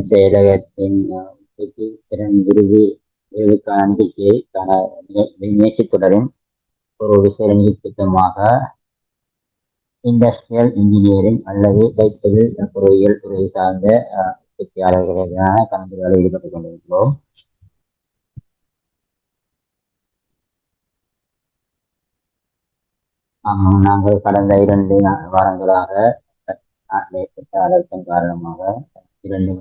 செயலகத்தின் திறன் விருதுக்கான நிகழ்ச்சியை நிகழ்ச்சி தொடரும் ஒரு விசேட திட்டமாக இண்டஸ்ட்ரியல் இன்ஜினியரிங் அல்லது கைத்தொழில் பொறியியல் துறை சார்ந்த உற்பத்தியாளர்களுக்கான கலந்துரையாடலில் ஈடுபட்டுக் கொண்டிருக்கிறோம். நாங்கள் கடந்த 2 வாரங்களாக ஏற்பட்ட அழுத்தம் காரணமாக 2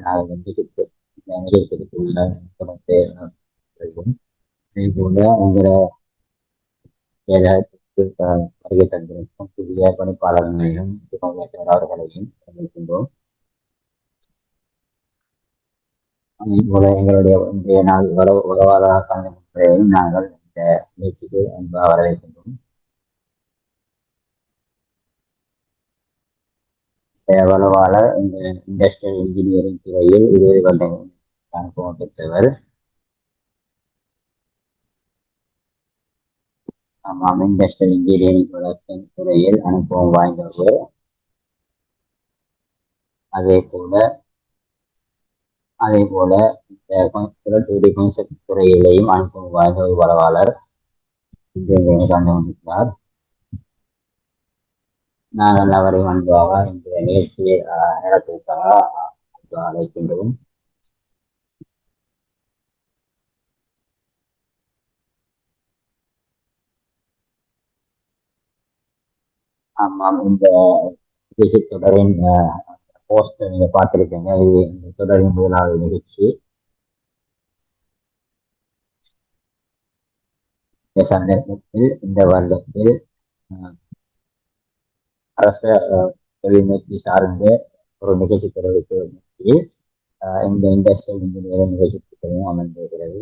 நாங்கள் நிகழ்ச்சிக்குள்ள அதே போல எங்களை வருகை தந்திருக்கும் புதிய பணிப்பாளர்களையும் அவர்களையும் சந்திக்கின்றோம். அதே போல எங்களுடைய இன்றைய நாள் உறவாளராக கலந்து கொள்வதையும் நாங்கள் இந்த நிகழ்ச்சிக்கு அன்பாக வரவேற்கின்றோம். வளவாளர் இந்த இண்டஸ்ட்ரியல் இன்ஜினியரிங் துறையில் 20 வருடங்கள் அனுபவம் பெற்றவர். இண்டஸ்ட்ரியல் இன்ஜினியரிங் துறையில் அனுபவம் வாய்ந்தவர். அதே போல இந்த துறையிலேயும் அனுபவம் வாய்ந்த ஒரு வளவாளர் வந்திருக்கிறார். நாங்கள் அவரை அன்பாக இந்த நிகழ்ச்சியை நடத்திற்காக அழைக்கின்றோம். ஆமாம், இந்த நிகழ்ச்சி தொடரின் போஸ்டர் நீங்க பார்த்திருக்கீங்க. இது இந்த தொடரின் முதலாவது நிகழ்ச்சி. இந்த சந்தர்ப்பத்தில் இந்த வருடத்தில் அரச தொழில்நுட்பி சார்ந்த ஒரு நிகழ்ச்சி தொடர்பு இந்த இண்டஸ்ட்ரியல் இன்ஜினியரிங் நிகழ்ச்சி திட்டமும் அமர்ந்திருக்கிறது.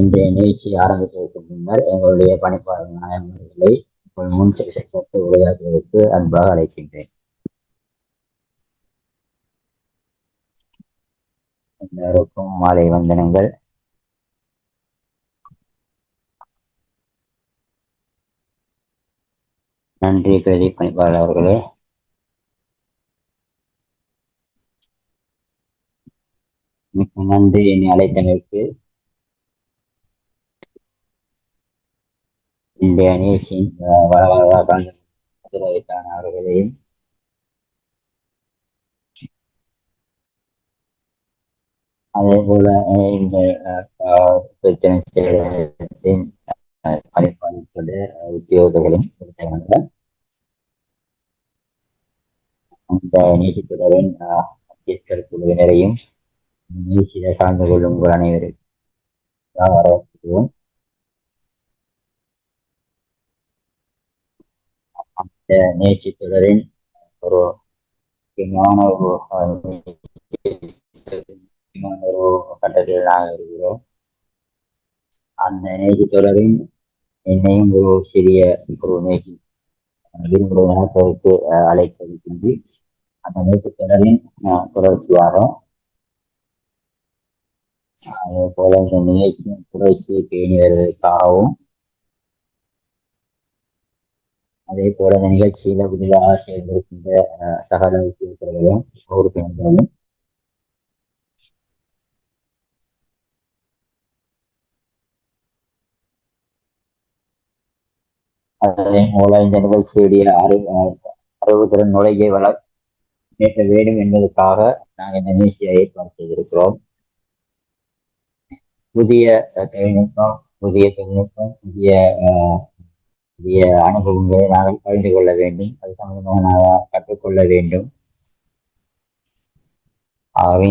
இந்த நிகழ்ச்சி ஆரம்பித்ததற்கு முன்னர் எங்களுடைய பணிப்பாளர் நாயகர்களை முன் சேர்த்து உரையாற்றுவதற்கு அன்பாக அழைக்கின்றேன். எல்லாருக்கும் மாலை வந்தனங்கள். நன்றி பிரதி பணிப்பாளர் அவர்களே. மிக்க நன்றி என்னை அழைத்தமைக்கு. இந்த நிகழ்ச்சியின் அவர்களையும் அதே போல இந்த செயலகத்தின் பணிப்பாளர்கள உத்தியோகர்களும் கொடுத்தவங்க அந்த நிகழ்ச்சி தொடரின் அத்தியட்சர் குழுவினரையும் நிகழ்ச்சியில கலந்து கொள்ளும் உங்கள் அனைவருக்கும் வரவேற்கிறோம். அந்த நிகழ்ச்சி தொடரின் ஒரு முக்கியமான ஒரு கட்டத்தில் நாங்கள் இருக்கிறோம். அந்த நிகழ்ச்சி தொடரின் என்னையும் ஒரு சிறிய ஒரு நிகழ்ச்சி விரும்புவதற்கு அழைத்திருக்கின்றி அந்த நிகழ்ச்சி தொடரின் தொடர்ச்சியாக அதே போல இந்த நிகழ்ச்சியின் புரட்சி பேணி வருவதற்காகவும் அதே போல இந்த நிகழ்ச்சியில புதிதாக சேர்ந்திருக்கின்ற சகல உறுப்பினர்களையும் அதே போல இந்த நிகழ்ச்சியுடைய அறிவுத்திறன் நுழையை வளர்க்க வேண்டும் என்பதற்காக நாங்கள் இந்த நிகழ்ச்சியை ஏற்பாடு செய்திருக்கிறோம். புதிய தொழில்நுட்பம், புதிய அனுபவங்களை நாங்கள் பகிர்ந்து கொள்ள வேண்டும். அது சம்பந்தமாக கற்றுக்கொள்ள வேண்டும்.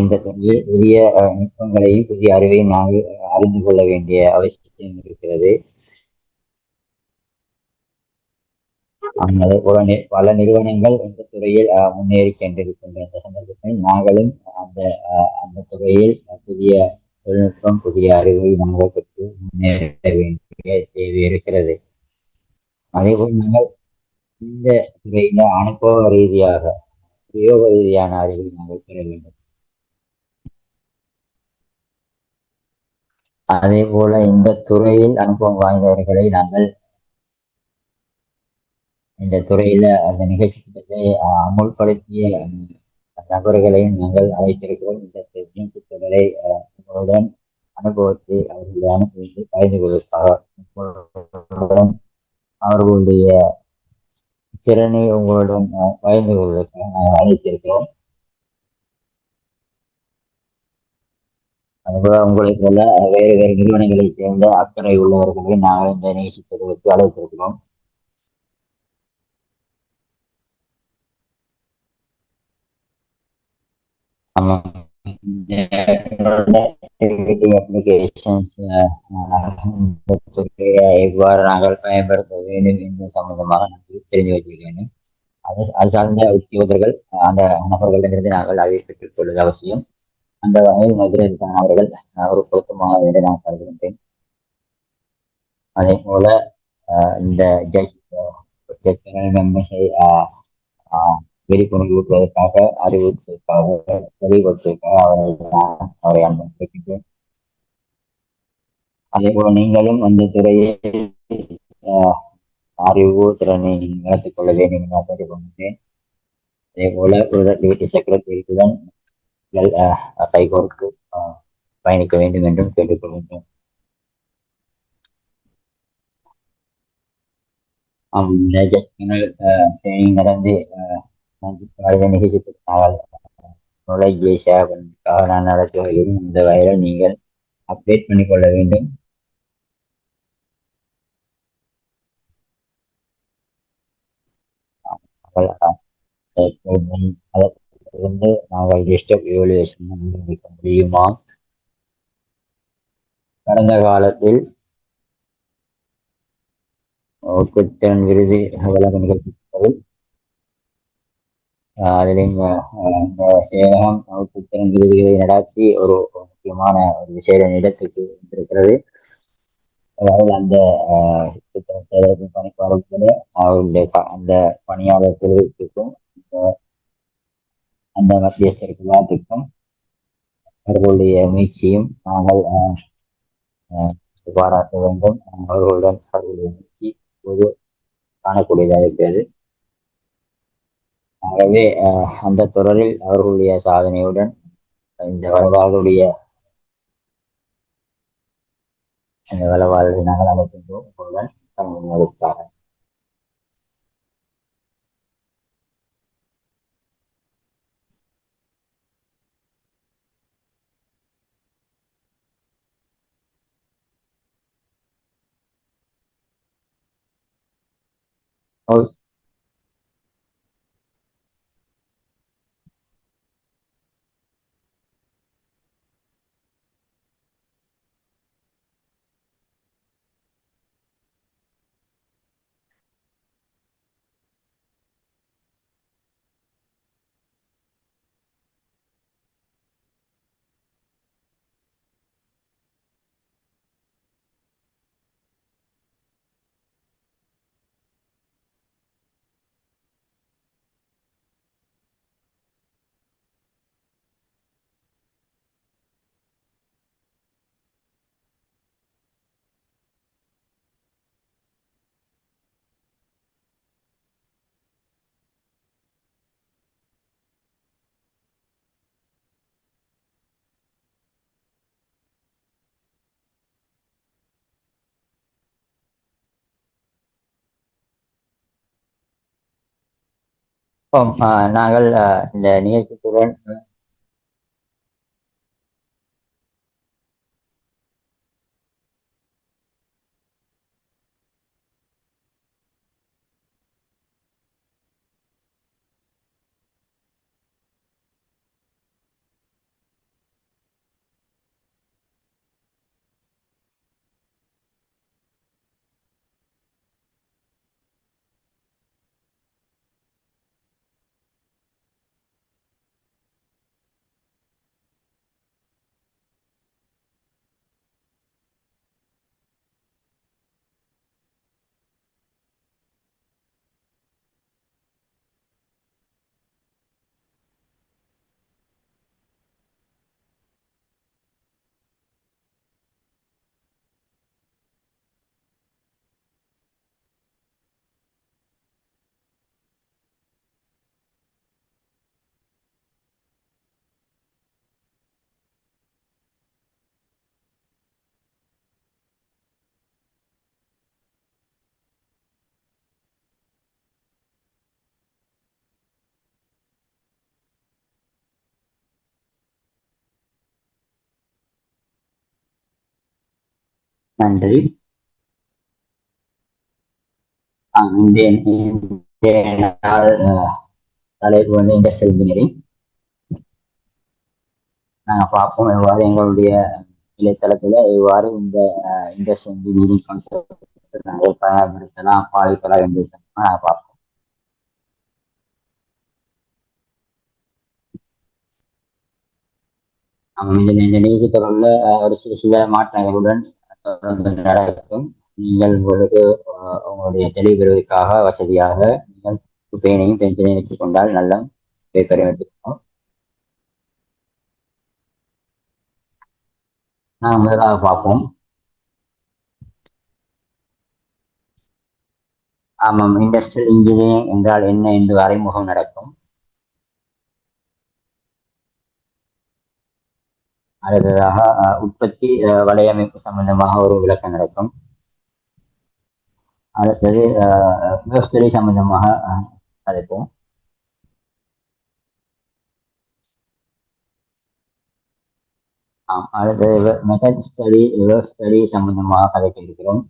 இந்த புதிய நுட்பங்களையும் புதிய அறிவையும் நாங்கள் அறிந்து கொள்ள வேண்டிய அவசியம் இருக்கிறது. பல நிறுவனங்கள் இந்த துறையில் முன்னேறி சென்றிருக்கின்ற இந்த சந்தர்ப்பத்தில் நாங்களும் அந்த துறையில் புதிய தொழில்நுட்பம், புதிய அறிவை நாங்கள் பெற்று முன்னேற வேண்டிய தேவை இருக்கிறது. அதேபோல் நாங்கள் இந்த துறையில அனுபவ ரீதியாக பிரயோக ரீதியான அறிவை நாங்கள் பெற வேண்டும். அதே போல இந்த துறையில் அனுபவம் வாய்ந்தவர்களை நாங்கள் இந்த துறையில அந்த நிகழ்ச்சி திட்டத்தை அமுல்படுத்திய நபர்களையும் நாங்கள் அழைத்திருக்கிறோம். இந்த நிகழ்ச்சி தொடரை உங்களுடன் அனுபவத்தை அவர்களுடைய அனுபவத்தை பகிர்ந்து கொள்வதற்காக உங்களுடன் அவர்களுடைய திறனை உங்களுடன் பகிர்ந்து கொள்வதற்காக நாங்கள் அழைத்திருக்கிறோம். அதுபோல உங்களைப் போல வேறு வேறு நிறுவனங்களைச் சேர்ந்த அக்கறை உள்ளவர்களை நாங்கள் இந்த நிகழ்ச்சி தொடருக்கு அழைத்திருக்கிறோம். ஆமாம். இந்த அப்ளிகேஷன்ஸ் எவ்வாறு நாங்கள் பயன்படுத்த வேண்டும் என்பது சம்பந்தமாக நாங்கள் தெரிந்து வைத்திருக்க வேண்டும். அது சார்ந்த உத்தியோகர்கள் அந்த நபர்களிடமிருந்து நாங்கள் அதை பெற்றுக் கொள்வது அவசியம். அந்த வகையில் மதுரைக்கான அவர்கள் ஒரு பொருத்தமாக வேண்டும் நான் கருதுகின்றேன். அதே போல இந்த மெம்பர்ஸை விழிப்புணர்வு ஊட்டுவதற்காக அறிவுறுத்துவதற்காக தெளிவுபடுத்துவதற்காக அவரை அனுமதிக்கின்றேன். அதே போல நீங்களும் அந்த துறையில் அறிவு திறனை வளர்த்துக் கொள்ள வேண்டும் என கேட்டுக்கொண்டேன். அதே போல ப்ரொடக்டிவிட்டி செக்ரட்டரியுடன் கைகோர்த்து பயணிக்க வேண்டும் என்றும் கேட்டுக்கொள்கின்றேன். ட்ரைனிங் நடந்து நிகழ்ச்சி நான் நடத்தி வருகிறேன். இந்த வகையில் நீங்கள் அப்டேட் பண்ணிக்கொள்ள வேண்டும். அதற்கு நாங்கள் டிஸ்டர்ப் எவல்யூஷன் முடிக்க முடியுமா? கடந்த காலத்தில் குத்தன் விருது வழங்க நிகழ்ச்சிகள் அதில் இந்த சேலம் குத்தன் விருதுகளை நடத்தி ஒரு முக்கியமான ஒரு விசேட இடத்துக்கு வந்திருக்கிறது. அதாவது அந்த சேலத்தின் பணிப்பாளர்களே அவருடைய அந்த பணியாளர் குழுவிற்கும் அந்த மத்தியஸ்தருக்கு எல்லாத்திற்கும் அவர்களுடைய முயற்சியும் நாங்கள் பாராட்ட வேண்டும். அவர்களுடன் அவர்களுடைய முயற்சி இப்போது காணக்கூடியதாக இருக்கிறது. ஆகவே அந்த தொடரில் அவர்களுடைய சாதனையுடன் இந்த வளவாளுடைய அந்த வளவாளரை நாங்கள் அழைக்கின்றோம். உங்களுடன் தமிழ் நாங்கள் இந்த நிகழ்ச்சித்துடன் நன்றி. இன்றைய நாள் தலைப்பு வந்து இண்டஸ்ட்ரியல் இன்ஜினியரிங். நாங்கள் பார்ப்போம் எவ்வாறு எங்களுடைய இணையதளத்தில் எவ்வாறு இந்த இண்டஸ்ட்ரியல் இன்ஜினியரிங் கான்செப்ட் நாங்கள் பயன்படுத்தலாம் பாதிக்கலாம் என்று நாங்கள் பார்ப்போம். இந்த நிகழ்ச்சி தொடர்ந்த ஒரு சில மாற்றங்களுடன் தொடர்ந்து நடக்கும். நீங்கள் உங்களுக்கு உங்களுடைய தெளிவு பெறுவதற்காக வசதியாக நீங்கள் பேனையும் பென்சிலையும் வைத்துக் கொண்டால் நல்ல பேப்பரை வைத்துக்கணும். நாம் முதலாக பார்ப்போம். ஆமாம், இண்டஸ்ட்ரியல் இன்ஜினியரிங் என்றால் என்ன என்று அறிமுகம் நடக்கும். அடுத்ததாக உற்பத்தி வலையமைப்பு சம்பந்தமாக ஒரு விளக்கம் நடக்கும். அடுத்தது விவசாய சம்பந்தமாக கதைப்போம். அடுத்தது மெத்தட் ஸ்டடி, ஒர்க் ஸ்டடி சம்பந்தமாக கதைக்க இருக்கிறோம்.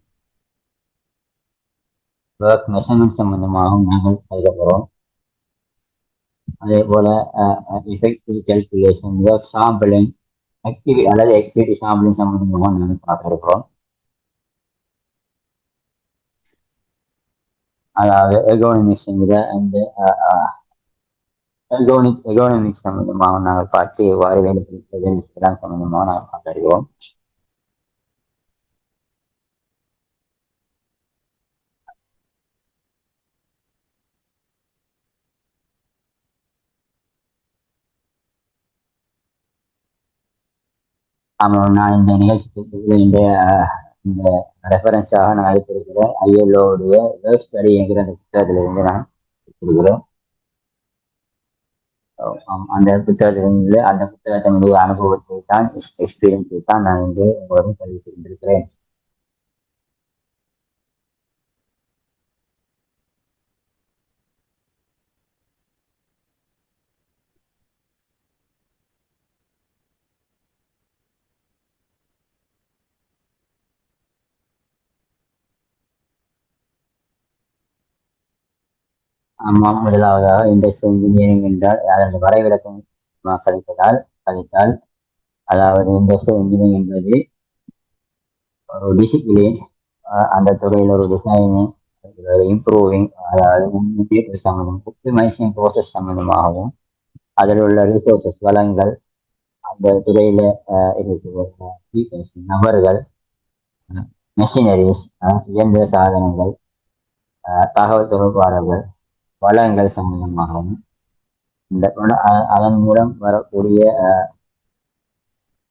ஒர்க் மெஷர்மெண்ட் சம்பந்தமாகவும் நாங்கள் கதைக்க போகிறோம். அதே போல எஃபெக்டிவ் கால்குலேஷன், ஒர்க் சாம்பிளிங், அல்லது ஆக்டிவிட்டி சாம்பிளிங் சம்பந்தமாக நாங்கள் பார்க்க இருக்கிறோம். அதாவது எகோனமிக்ஸ் என்கிற அந்த எகோனமிக்ஸ் சம்பந்தமாக நாங்கள் பார்த்து எவ்வாறு வேலை சம்பந்தமாக நாங்கள் பார்க்க இருக்கிறோம். ஆமாம், நான் இந்த நிகழ்ச்சி இந்த ரெஃபரன்ஸாக நான் எடுத்திருக்கிறேன். ஐஎல்ஓடைய ஒர்க் ஸ்டடி என்கிற அந்த புத்தகத்திலிருந்து நான் எடுத்திருக்கிறோம். அந்த புத்தகத்திலிருந்து அந்த புத்தகத்தினுடைய அனுபவத்தை தான், எக்ஸ்பீரியன்ஸை தான் நான் இங்கு உங்களுடன் பதிவு செய்திருக்கிறேன். ஆமாம், முதலாவதாக இண்டஸ்ட்ரியல் இன்ஜினியரிங் என்றால் அதன் வரைவிலக்கம் கழித்தால், அதாவது இண்டஸ்ட்ரியல் இன்ஜினியரிங் என்பது ஒரு டிசிப்ளின், அந்த துறையில் ஒரு டிசைனிங், இம்ப்ரூவிங், அதாவது ஆப்டிமைசிங் ப்ரோசஸ் சம்பந்தமாகவும், அதில் உள்ள ரிசோர்சஸ் வளங்கள், அந்த துறையில இருக்கிற நபர்கள், மெஷினரிஸ், இயந்திர சாதனங்கள், தகவல் தொடர்பாளர்கள், வளங்கள் சம்பந்தமாகவும், இந்த அதன் மூலம் வரக்கூடிய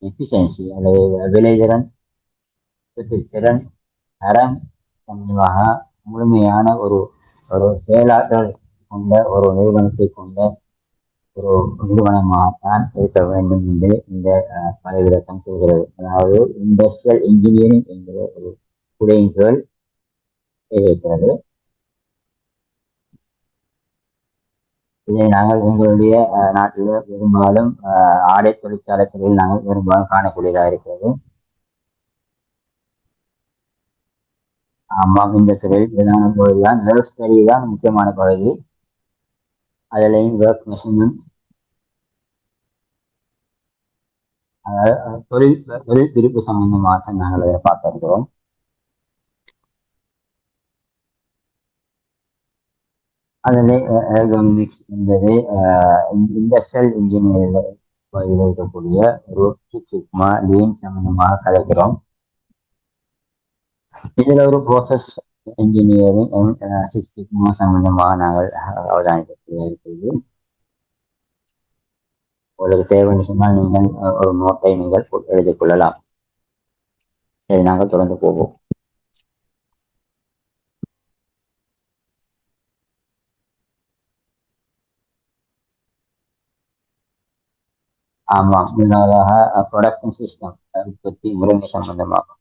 எஃபிஷியன்சி அல்லது விளைதிறன், திறன், தரம் சம்பந்தமாக முழுமையான ஒரு செயலாற்றல் கொண்ட ஒரு நிறுவனத்தை கொண்ட ஒரு நிறுவனமாகத்தான் இருக்க வேண்டும் என்று இந்த பதவியிலக்கம் சொல்கிறது. அதாவது இண்டஸ்ட்ரியல் இன்ஜினியரிங் என்கிற ஒரு குடையின் கீழ் இருக்கிறது. இதை நாங்கள் எங்களுடைய நாட்டில் பெரும்பாலும் ஆடை தொழிற்சாலை துறையில் நாங்கள் பெரும்பாலும் காணக்கூடியதாக இருக்கிறது. ஆமாம், இந்த துறையில் பிரதான பகுதி தான் ஒர்க் ஸ்டடி தான் முக்கியமான பகுதி. அதிலையும் ஒர்க் மெஷர்மெண்ட், அதாவது தொழில் பிரிப்பு சம்பந்தமாக நாங்கள் அதை பார்க்க இருக்கிறோம். அதில் எர்கோனமிக்ஸ் என்பது இண்டஸ்ட்ரியல் இன்ஜினியரிங் பகுதியில் இருக்கக்கூடிய ஒரு சிக்மா லீன் சம்பந்தமாக கலைக்கிறோம். இதில் ஒரு ப்ரோசஸ் இன்ஜினியரிங் சிக்ஸ் சிக்மா சம்பந்தமாக நாங்கள் அவதானிக்கக்கூடிய இருக்கிறது. உங்களுக்கு தேவைன்னு சொன்னால் நீங்கள் ஒரு நோட்டை நீங்கள் எழுதிக் கொள்ளலாம். சரி, நாங்கள் தொடர்ந்து போவோம். ஆமாம், முதலாவதாக ப்ரொடக்ஷன் சிஸ்டம், உற்பத்தி முறைமை சம்பந்தமாகும்.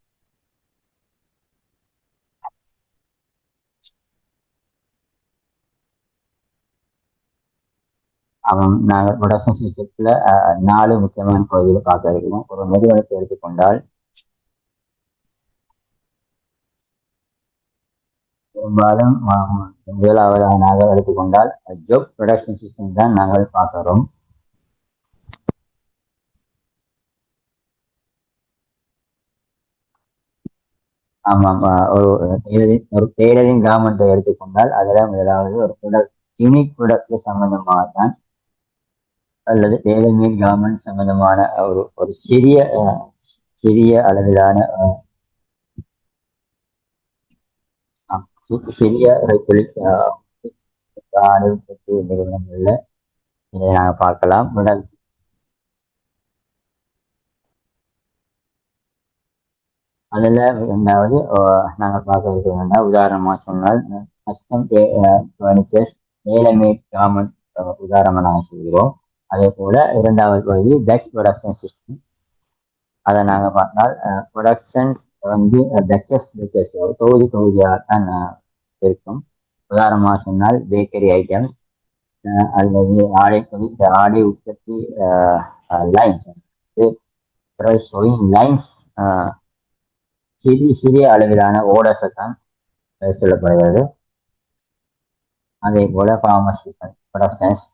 நாங்கள் ப்ரொடக்ஷன் சிஸ்டத்துல 4 முக்கியமான பகுதிகளை பார்க்க இருக்கிறோம். ஒரு நிறுவனத்தை எடுத்துக்கொண்டால் பெரும்பாலும் முதலாவதாக நாங்கள் எடுத்துக்கொண்டால் ஜாப் ப்ரொடக்ஷன் சிஸ்டம் தான் நாங்கள் பார்க்கிறோம். ஆமாம். ஒரு டெய்லரிங் கார்மெண்ட்டை எடுத்துக்கொண்டால் அதில் முதலாவது ஒரு ப்ரொடக்ட் யூனிக் ப்ரொடக்ட் சம்பந்தமாக தான், அல்லது டெய்லரிங் கார்மெண்ட் சம்பந்தமான ஒரு ஒரு சிறிய அளவிலான சிறிய தொழில் ஆடை நிறுவனங்கள்ல இதை நாங்கள் பார்க்கலாம். அதுல ரெண்டாவது நாங்கள் பார்க்க இருக்கிறோம்னா, உதாரணமா சொன்னால் கஸ்டம் பர்னிச்சர்ஸ், மேலமேட் கார்மெண்ட் உதாரணமா நாங்கள் சொல்கிறோம். அதே போல இரண்டாவது பகுதி பெஸ்ட் ப்ரொடக்ஷன் சிஸ்டம். அதை நாங்கள் பார்த்தால் ப்ரொடக்ஷன்ஸ் வந்து தொகுதியாக தான் இருக்கும். உதாரணமாக சொன்னால் பேக்கரி ஐட்டம்ஸ் அல்லது ஆடை உற்பத்தி லைன்ஸ் லைன்ஸ் சிறிய அளவிலான ஓடர்ஸ் தான் சொல்லப்படுகிறது. அதே போல பார்மசிக்கல் ப்ரொடக்ஷன்ஸ்,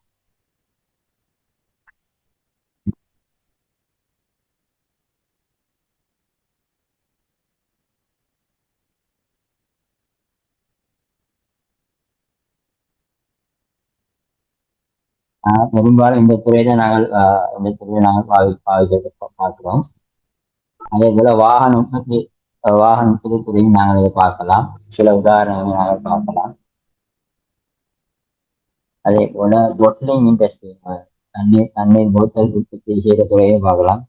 பெரும்பாலும் இந்த துறையில நாங்கள் பார்க்கிறோம். அதே போல வாகன உற்பத்தி துறையும் நாங்கள் இதை பார்க்கலாம். சில உதாரணங்களை நாங்கள் பார்க்கலாம். அதே போல பொட்லிங் இண்டஸ்ட்ரி, தண்ணீர் போத்தல் உற்பத்தி செய்கிற துறையை பார்க்கலாம்.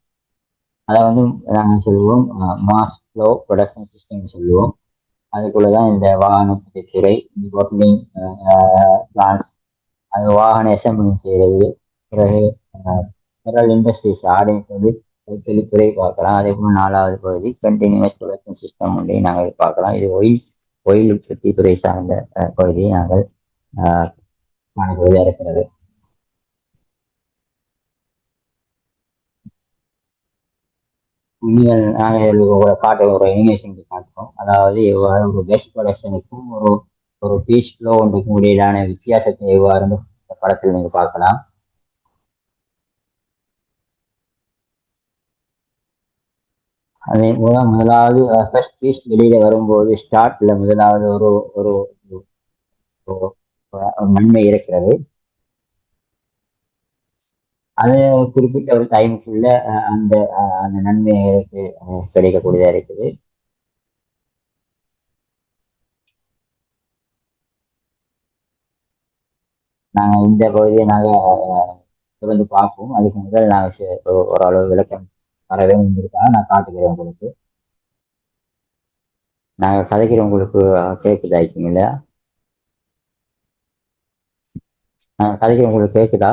அதை வந்து நாங்கள் சொல்லுவோம் மாஸ் ஃப்ளோ ப்ரொடக்ஷன் சிஸ்டம் சொல்லுவோம். அதுக்குள்ளதான் இந்த வாகன உற்பத்தி துறை, பொட்லிங் பிளான்ஸ், அது வாகன அசம்பிளிங் செய்கிறது. பிறகு பெரல் இண்டஸ்ட்ரீஸ், ஆடை தொழில்துறை பார்க்கலாம். அதே போல நாலாவது பகுதி கண்டினியூஸ் ப்ரொடக்ஷன் சிஸ்டம் ஒன்றை நாங்கள் பார்க்கலாம். இது ஒயில் உற்பத்தி துறை சார்ந்த பகுதியை நாங்கள் காணக்கூடியதாக இருக்கிறது. நாங்கள் காட்ட ஒரு அனிமேஷன் காட்டுறோம். அதாவது எவ்வாறு ஒரு பெஸ்ட் ப்ரொடக்ஷனுக்கும் ஒரு பீஸ் ஃப்ளோ ஒன்றுக்கும் இடையிலான வித்தியாசத்தை எவ்வாறு படத்தில் நீங்க பார்க்கலாம். அதே போல முதலாவது ஃபர்ஸ்ட் பீஸ் வெளியில வரும்போது ஸ்டார்ட்ல முதலாவது ஒரு நன்மை இருக்கிறது. அது குறிப்பிட்ட ஒரு டைமுக்குள்ள அந்த அந்த நன்மை கிடைக்கக்கூடியதா இருக்குது. நாங்க இந்த பகுதியை தொடர்ந்து பார்ப்போம். அதுக்கு முதல் நாங்கள் ஓரளவு விளக்கம் வரவே இருக்கா நான் காட்டுகிறேன் உங்களுக்கு. நாங்க கதைக்கிறோம், உங்களுக்கு கேட்குதா இல்லையா? நாங்க கதைக்கிறோம், உங்களுக்கு கேட்குதா?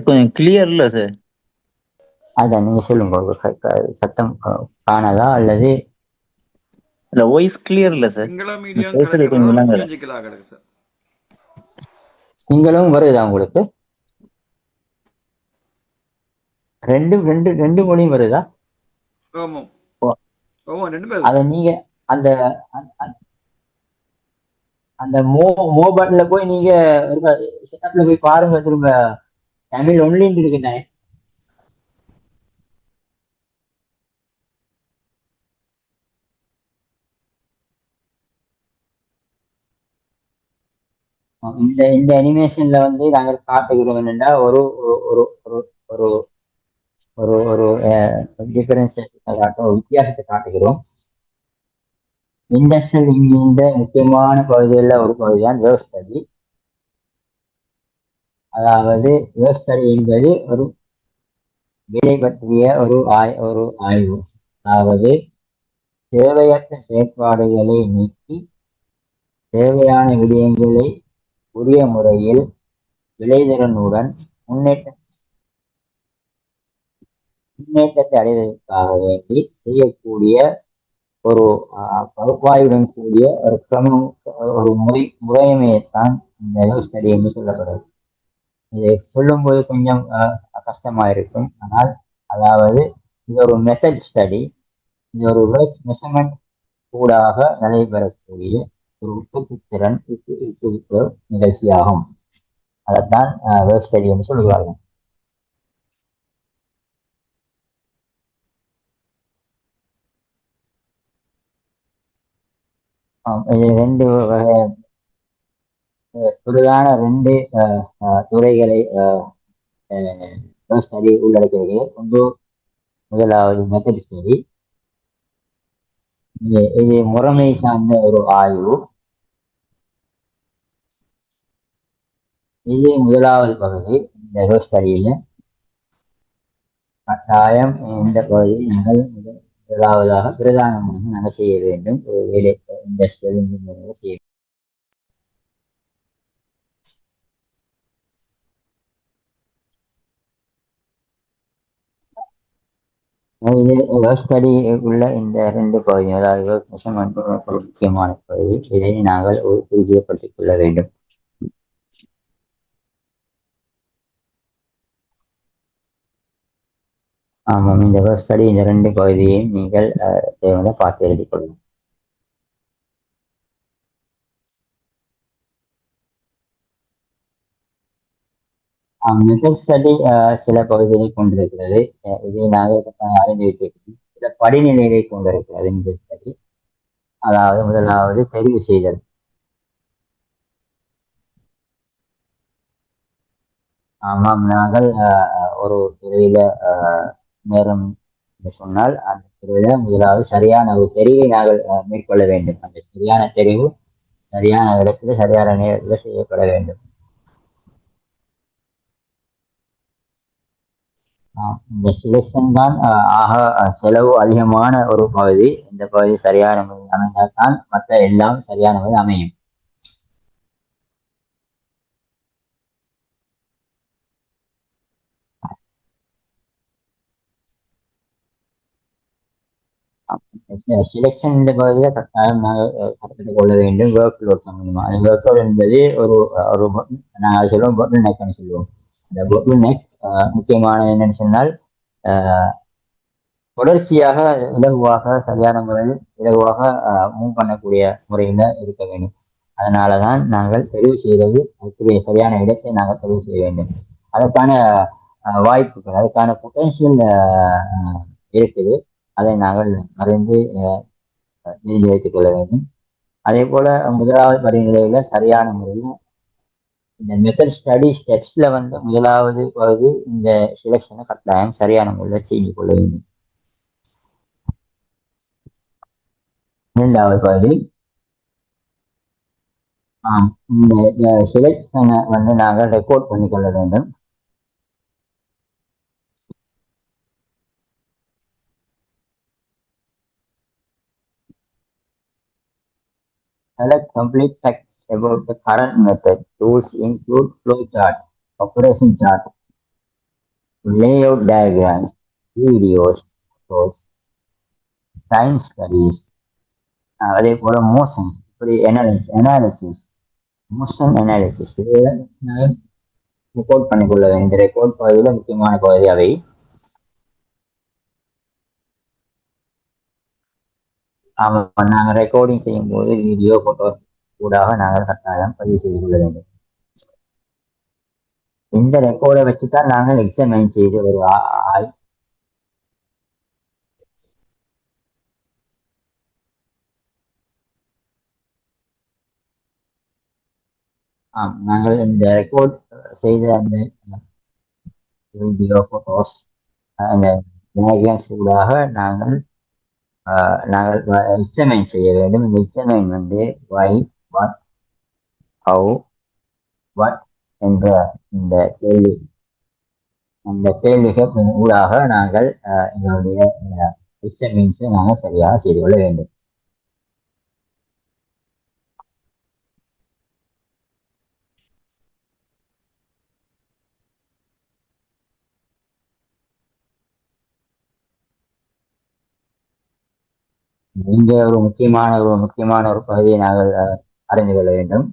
கொஞ்சம் கிளியர் இல்ல சார். அதான் நீங்க சொல்லுங்க, சத்தம் காணதா அல்லது இல்ல வாய்ஸ் கிளியர் இல்ல சார். சிங்களும் வருதா உங்களுக்கு? ரெண்டு மொழியும் வருதா? அத நீங்க அந்த அந்த மோ பட்டன்ல போய் நீங்க செட்டப்ல போய் பாருங்க, திரும்ப தமிழ் ஒன்லின்னு இருக்குண்ணே. இந்த அனிமேஷன்ல வந்து நாங்கள் காட்டுகிறோம் என்னன்னா ஒரு ஒரு ஒரு ஒரு ஒரு டிஃபரன்சியேஷன் காட்டும், ஒரு வித்தியாசத்தை காட்டுகிறோம். இண்டஸ்ட்ரியல் இன்ஜினியரிங் முக்கியமான பகுதிகளில் ஒரு பகுதிதான் வேவ் ஸ்டடி. அதாவது வேவ் ஸ்டடி என்பது ஒரு விலை பற்றிய ஒரு ஆய்வு. அதாவது தேவையற்ற செயற்பாடுகளை நீக்கி தேவையான விடயங்களை உரிய முறையில் விளைதிறனுடன் முன்னேற்றத்தை அடைவதற்காக வேண்டி செய்யக்கூடிய ஒரு பகுப்பாய்வுடன் கூடிய ஒரு ஒரு முறைமையைத்தான் இந்த வேவ் ஸ்டடி என்று சொல்லப்படுது. இதை சொல்லும்போது கொஞ்சம் கஷ்டமா இருக்கும். ஆனால் அதாவது இது ஒரு மெத்தட் ஸ்டடி. இது ஒரு மெஷர்மெண்ட் கூடாக நடைபெறக்கூடிய ஒரு உற்பத்தி திறன் உட்குவிப்பு நிகழ்ச்சியாகும். அதைத்தான் வேர்ட் ஸ்டடி என்று சொல்லுவார்கள். இது ரெண்டு வகை பொதுவான ரெண்டு துறைகளை ஸ்டடி உள்ளடக்கிறது. ஒன்று முதலாவது மெத்தட் ஸ்டடி. இது முறைமை சார்ந்த ஒரு ஆய்வு. இது முதலாவது பகுதி. இந்த ஸ்டடியில கட்டாயம் இந்த பகுதியை நாங்கள் முதலாவதாக பிரதானமாக நாங்கள் செய்ய வேண்டும். ஒரு வேலை இந்த செய்ய ஸ்டடி உள்ள இந்த ரெண்டு பகுதி, அதாவது மெஷர்மெண்ட் ஒரு முக்கியமான பகுதி. இதை நாங்கள் உறுதிப்படுத்திக் கொள்ள வேண்டும். ஆமாம், இந்த ஸ்டடி இந்த ரெண்டு பகுதியையும் நீங்கள் தேவையான பார்த்து எழுதிக் கொள்ளலாம். மெத்தட் ஸ்டடி சில பகுதிகளை கொண்டிருக்கிறது. இதை நாங்கள் அறிந்து வைத்திருக்கிறோம். சில படிநிலைகளை கொண்டிருக்கிறது மெத்தட் ஸ்டடி. அதாவது முதலாவது தெரிவு செய்தல். ஆமாம், நாங்கள் ஒரு துறையில நேரம் சொன்னால் அந்த துறையில முதலாவது சரியான ஒரு தெரிவை நாங்கள் மேற்கொள்ள வேண்டும். அந்த சரியான தெரிவு சரியான இடத்துல சரியான நேரத்தில் செய்யப்பட வேண்டும். இந்த செலெக்ஷன் தான் ஆக செலவு அதிகமான ஒரு பகுதி. இந்த பகுதி சரியான முறையில் அமைந்தால் தான் மற்ற எல்லாம் சரியான முறையில் அமையும். செலெக்ஷன் இந்த பகுதியில கட்டாயம் நாங்கள் கற்றுக் கொள்ள வேண்டும். ஒர்க் லோட் சம்பந்தமா. அந்த ஒர்க் லோட் என்பது ஒரு ஒரு நாங்கள் சொல்லுவோம் பொட்டில் நெக்னு சொல்லுவோம். இந்த பொட்டில் நெக் முக்கியமானது என்னன்னு சொன்னால் தொடர்ச்சியாக இலகுவாக சரியான முறையில் இலகுவாக மூவ் பண்ணக்கூடிய முறையில் இருக்க வேண்டும். அதனாலதான் நாங்கள் தெரிவு செய்வது அதுக்குரிய சரியான இடத்தை நாங்கள் தெரிவு செய்ய வேண்டும். அதற்கான வாய்ப்புகள், அதுக்கான பொட்டன்ஷியல் இருக்குது. அதை நாங்கள் அறிந்து எழுதி வைத்துக் கொள்ள வேண்டும். அதே போல முதலாவது படிநிலையில சரியான முறையில் இந்த மெத்தட் ஸ்டடி ஸ்டெப்ஸ்ல முதலாவது பகுதி இந்த செலக்ஷனை கட்டாயம் சரியான முறையில் செய்து கொள்ள வேண்டும். இரண்டாவது பகுதி இந்த செலக்ஷனை நாங்கள் ரெக்கார்ட் பண்ணிக்கொள்ள வேண்டும். Select complete text about the current method. Tools include flowchart, operation chart, layout diagrams, videos, photos, time studies, அதே போல மோஷன்ஸ், இப்படி அனாலிசிஸ், மோஷன் அனாலிசிஸ் ரெக்கார்ட் பண்ணிக்கொள்ள வேண்டும். இந்த ரெக்கார்ட் பகுதியில் முக்கியமான பகுதி அவை. நாங்கள் ரெக்கார்டிங் செய்யும் போது வீடியோ போட்டோஸ் கூடாக நாங்கள் கட்டாயம் பதிவு செய்து கொள்ள வேண்டும். இந்த ரெக்கார்டை வச்சுதான் நாங்கள் எக்ஸாமின் செய்து ஒரு நாங்கள் இந்த ரெக்கார்ட் செய்த அந்த வீடியோ போட்டோஸ் அந்த டயக்ராம்ஸ் கூடாக நாங்கள் எக்ஸாமின் செய்ய வேண்டும். இந்த examine why, what, how, what என்ற இந்த கேள்வி, அந்த கேள்விகள் ஊடாக நாங்கள் எங்களுடைய எக்ஸாமின்ஸை நாங்கள் சரியாக செய்து கொள்ள வேண்டும். இங்க ஒரு முக்கியமான ஒரு பகுதியை நாங்கள் அறிந்து கொள்ள வேண்டும்.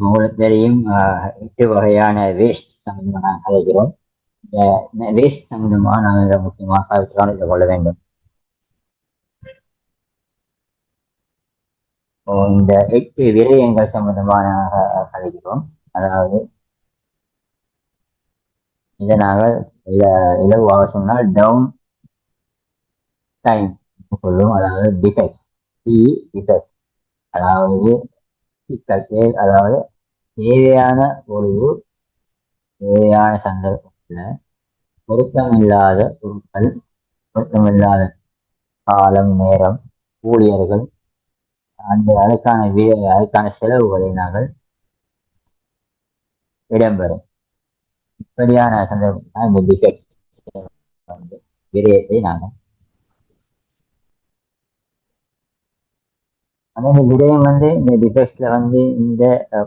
உங்களுக்கு தெரியும் 8 வகையான வேஸ்ட் சம்பந்தமாக நாங்கள் அழைக்கிறோம். இந்த வேஸ்ட் சம்பந்தமாக நாங்கள் முக்கியமாக கவனித்துக் கொள்ள வேண்டும். இந்த 8 விரயங்கள் சம்பந்தமாக நாங்கள் கதைக்கிறோம். அதாவது இதை நாங்கள் இலகுவாக சொன்னால் டவுன் டைம் சொல்லும். அதாவது டிஃபெக்ட், டிஃபெக்ட், அதாவது அதாவது தேவையான பொழுது தேவையான சந்தர்ப்பத்தில் பொருத்தமில்லாத பொருட்கள், பொருத்தமில்லாத காலம், நேரம், ஊழியர்கள், அதுக்கான செலவுகளை நாங்கள் இடம்பெறும். இப்படியான சந்தர்ப்பம் இந்த டிஃபெக்ட் வந்து விரயத்தை நாங்கள் அந்த விடயம் வந்து இந்த டிஃபெக்ட்ஸ்ல வந்து இந்த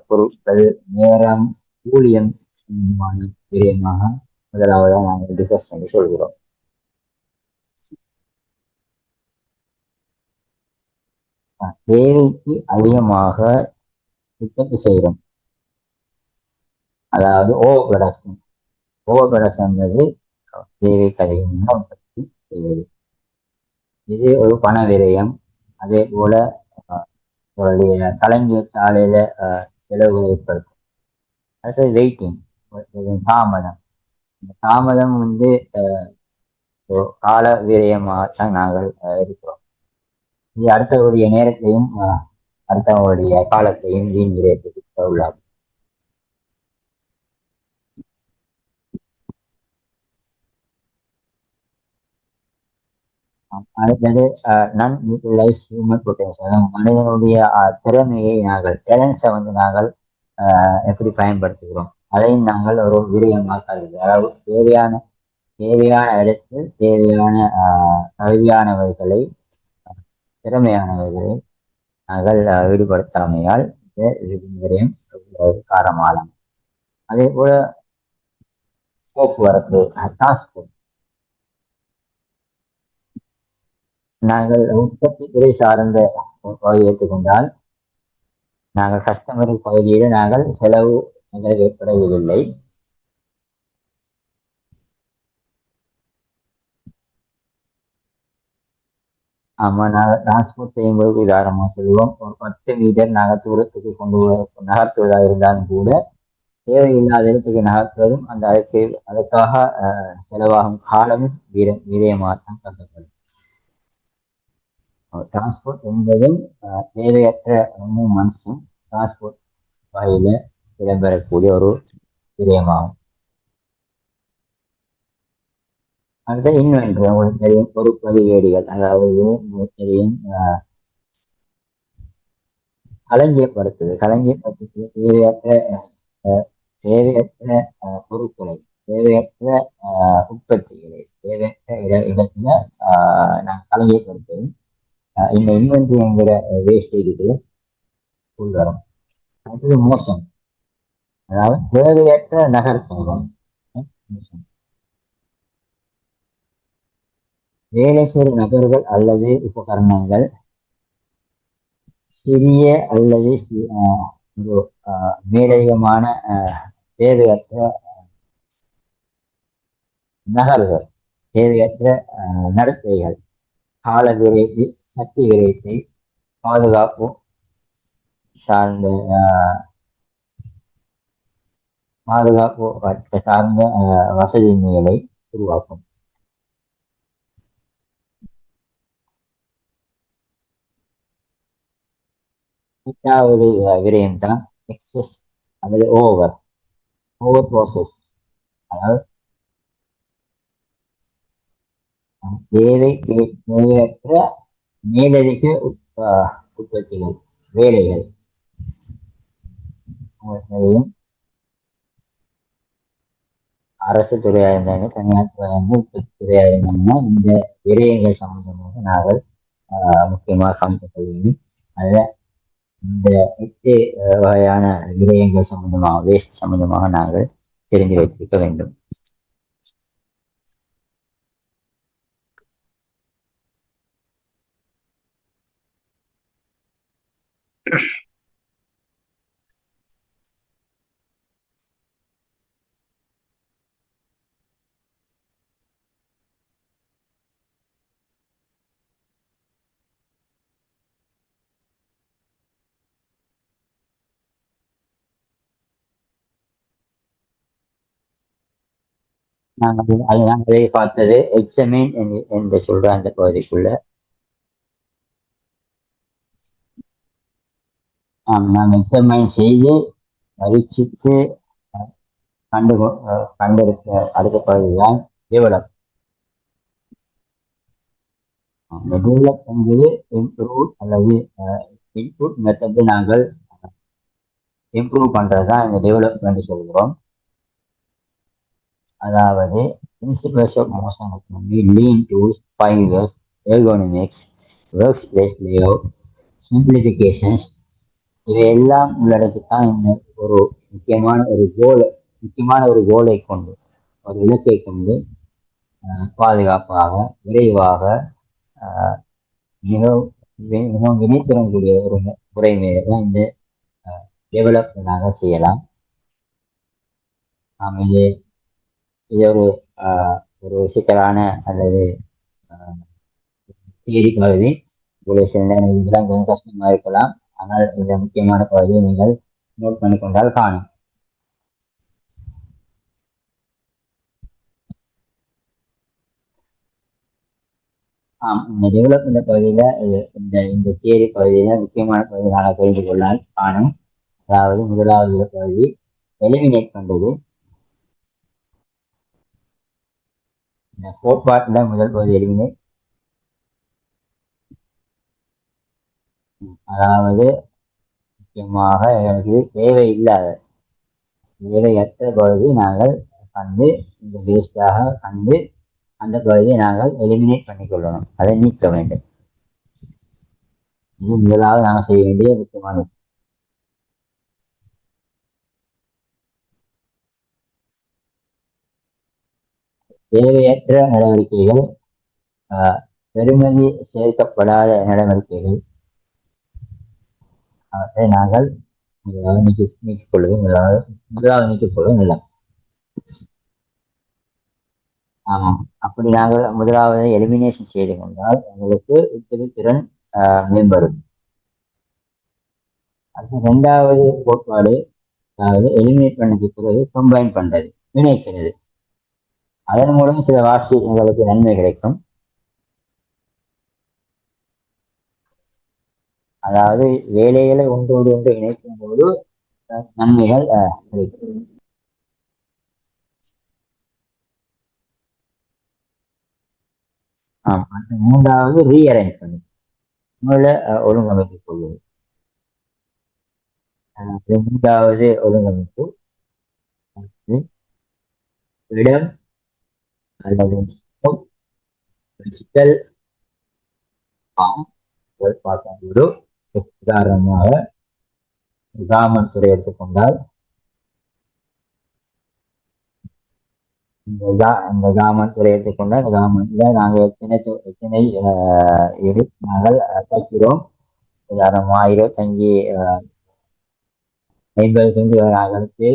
பொருட்கள், நேரம், ஊழியம் சம்பந்தமான விடயமாக முதலாவதாக நாங்கள் டிஃபெக்ட்ஸ் என்று சொல்கிறோம். தேவைக்கு அதிகமாக உற்பத்தி செய்கிறோம். அதாவது ஓவர் ப்ரொடக்ஷன். ஓவர் ப்ரொடக்ஷன் என்பது தேவைக்கு அதிகமாக உற்பத்தி செய்வது. இது ஒரு பண விரயம். அதே போல அவருடைய கலைஞர் சாலையில செலவுகளை ஏற்படுத்தும். அடுத்தது வெயிட்டிங், தாமதம். இந்த தாமதம் வந்து கால விரயமாகத்தான் நாங்கள் இருக்கிறோம். இது அடுத்தவருடைய நேரத்தையும் அடுத்தவருடைய காலத்தையும் வீண் விரயத்துக்கு உள்ளாகும். அடுத்தது நான் யூட்டிலைஸ் ஹியூமன் பொட்டன்ஷியல். மனிதனுடைய திறமையை நாங்கள் டேலண்ட்ஸை வந்து நாங்கள் எப்படி பயன்படுத்துகிறோம் அதையும் நாங்கள் ஒரு விரயமாக கருது. அதாவது தேவையான இடத்தில் தேவையான தகுதியானவர்களை, திறமையானவர்களை நாங்கள் ஈடுபடுத்தாமையால் விரயம் காரணமாகும். அதே போல போக்குவரத்து, டிரான்ஸ்போர்ட். நாங்கள் உற்பத்தி துறை சார்ந்த பகுதியை எடுத்துக்கொண்டால் நாங்கள் கஸ்டமர் பகுதியில் நாங்கள் செலவு எங்களுக்கு ஏற்படுவதில்லை. ஆமா, நாங்கள் டிரான்ஸ்போர்ட் செய்யும்போது உதாரணமாக சொல்லுவோம், ஒரு 10 மீட்டர் நாங்கள் தூரத்துக்கு நகர்த்துவதாக இருந்தாலும் கூட தேவையில்லாத இடத்துக்கு நகர்த்துவதும் அதற்காக செலவாகும் காலமும் விரயமாகத்தான் கருதப்படும். டிரான்ஸ்போர்ட் என்பதும் தேவையற்ற மனுஷன் டிரான்ஸ்போர்ட் வகையில இடம்பெறக்கூடிய ஒரு விடயமாகும். அடுத்த இன்வென்ட்ரி, உங்களுக்கு தெரியும், பொறுப்பதிவேடிகள். அதாவது தெரியும், களஞ்சியப்படுத்துது தேவையற்ற பொருட்களை, தேவையற்ற உற்பத்திகளை தேவையற்ற இடத்துல நான் களஞ்சியப்படுத்துவது இந்த இன்வென்ட்ரி என்கிற வேஸ்டேஜுக்கு உள்வரும். அடுத்தது மோசம், அதாவது தேவையற்ற நகர்த்தம். வேலை செய்யும் நபர்கள் அல்லது உபகரணங்கள் சிறிய அல்லது ஒரு மேலதிகமான தேவையற்ற நகர்வுகள், தேவையற்ற நடத்தைகள், கால விரைப்பு, சக்தி விரைப்பை, பாதுகாப்பு சார்ந்த வசதியின்மைகளை உருவாக்கும். எட்டாவது விரயம் தான் எக்ஸஸ் அல்லது ஓவர் ப்ராசஸ். அதாவது தேவையற்ற மேலதிக உற்பத்திகள், வேலைகள். அரசு துறையா இருந்தாங்க, தனியார் துறையா இருந்தாங்க, உற்பத்தி துறையா இருந்தாங்கன்னா இந்த விரயங்கள் சம்பந்தமாக நாங்கள் முக்கியமாக கவனித்துக் கொள்ள வேண்டும். அதுல இந்த 8 வகையான விரயங்கள் சம்பந்தமாக, வேஸ்ட் சம்பந்தமாக நாங்கள் தெரிந்து வைத்திருக்க வேண்டும். நாங்கள் பார்த்தது எக்ஸாமின் என்று சொல்ற அந்த பகுதிக்குள்ள நாம் எக்ஸாமின் செய்து பரீட்சித்து கண்டு கண்டெடுத்த அடுத்த பகுதி தான் டெவலப். அந்த டெவலப் என்பது இம்ப்ரூவ் அல்லது இன்புட் மெத்தட் நாங்கள் இம்ப்ரூவ் பண்றது தான் இந்த டெவலப்மெண்ட் சொல்கிறோம். அதாவது principles of motion economy, lean tools, pioneers, ergonomics, workspace layout, simplifications இவையெல்லாம் உள்ளடக்கித்தான் இந்த ஒரு முக்கியமான ஒரு கோலை கொண்டு ஒரு இலக்கை கொண்டு பாதுகாப்பாக விரைவாக மிகவும் வினைத்திறன் கூடிய ஒரு முறைமையை தான் இந்த டெவலப்மெண்டாக செய்யலாம். நாம் இது ஒரு சிக்கலான அல்லது தியரி பகுதி உங்களுடைய சில நேரம் இதெல்லாம் கொஞ்சம் கஷ்டமா இருக்கலாம். ஆனால் இந்த முக்கியமான பகுதியை நீங்கள் நோட் பண்ணி கொண்டால் காணும். இந்த டெவலப்மெண்ட் பகுதியில இந்த தியரி பகுதியில முக்கியமான பகுதியாக தெரிந்து கொள்ளால் காணும். அதாவது முதலாவது பகுதி எலிமினேட் பண்றது. இந்த கோட்பாட்டுல முதல் பகுதி எலிமினேட், அதாவது முக்கியமாக எனக்கு தேவையற்ற பகுதி நாங்கள் கண்டு இந்த வேஸ்டாக கண்டு அந்த பகுதியை நாங்கள் எலிமினேட் பண்ணிக்கொள்ளணும், அதை நீக்க வேண்டும். இது முதலாவது நாங்கள் செய்ய வேண்டிய முக்கியமானது. தேவையற்ற நடவடிக்கைகள், பெருமதி சேர்க்கப்படாத நடவடிக்கைகள், அவற்றை நாங்கள் நீக்கிக் கொள்வது இல்லை. ஆமாம், அப்படி நாங்கள் முதலாவது எலிமினேஷன் செய்து கொண்டால் உங்களுக்கு திறன் மேம்படும். அடுத்து இரண்டாவது கோட்பாடு, அதாவது எலிமினேட் பண்ணதுக்கு பிறகு கம்பைன் பண்றது, இணைக்கிறது. அதன் மூலம் சில எங்களுக்கு நன்மை கிடைக்கும். அதாவது வேலைகளை ஒன்றோடு ஒன்று இணைக்கும் போது நன்மைகள் கிடைக்கும். மூன்றாவது ரீஅரேஞ்ச் பண்ணி ஒழுங்கமைத்துக் கொள்வது. மூன்றாவது ஒழுங்கமைப்பு இடம் அல்லது டிஜிட்டல் பார்க்கும்போது உதாரணமாக கார்மெண்ட் துறை எடுத்துக்கொண்டால் இந்த கார்மெண்ட் துறை எடுத்துக்கொண்டால் இந்த கார்மெண்ட்ல நாங்கள் எத்தனை நாங்கள் தைக்கிறோம். உதாரணமா 25 50 சென்ட் அகலத்து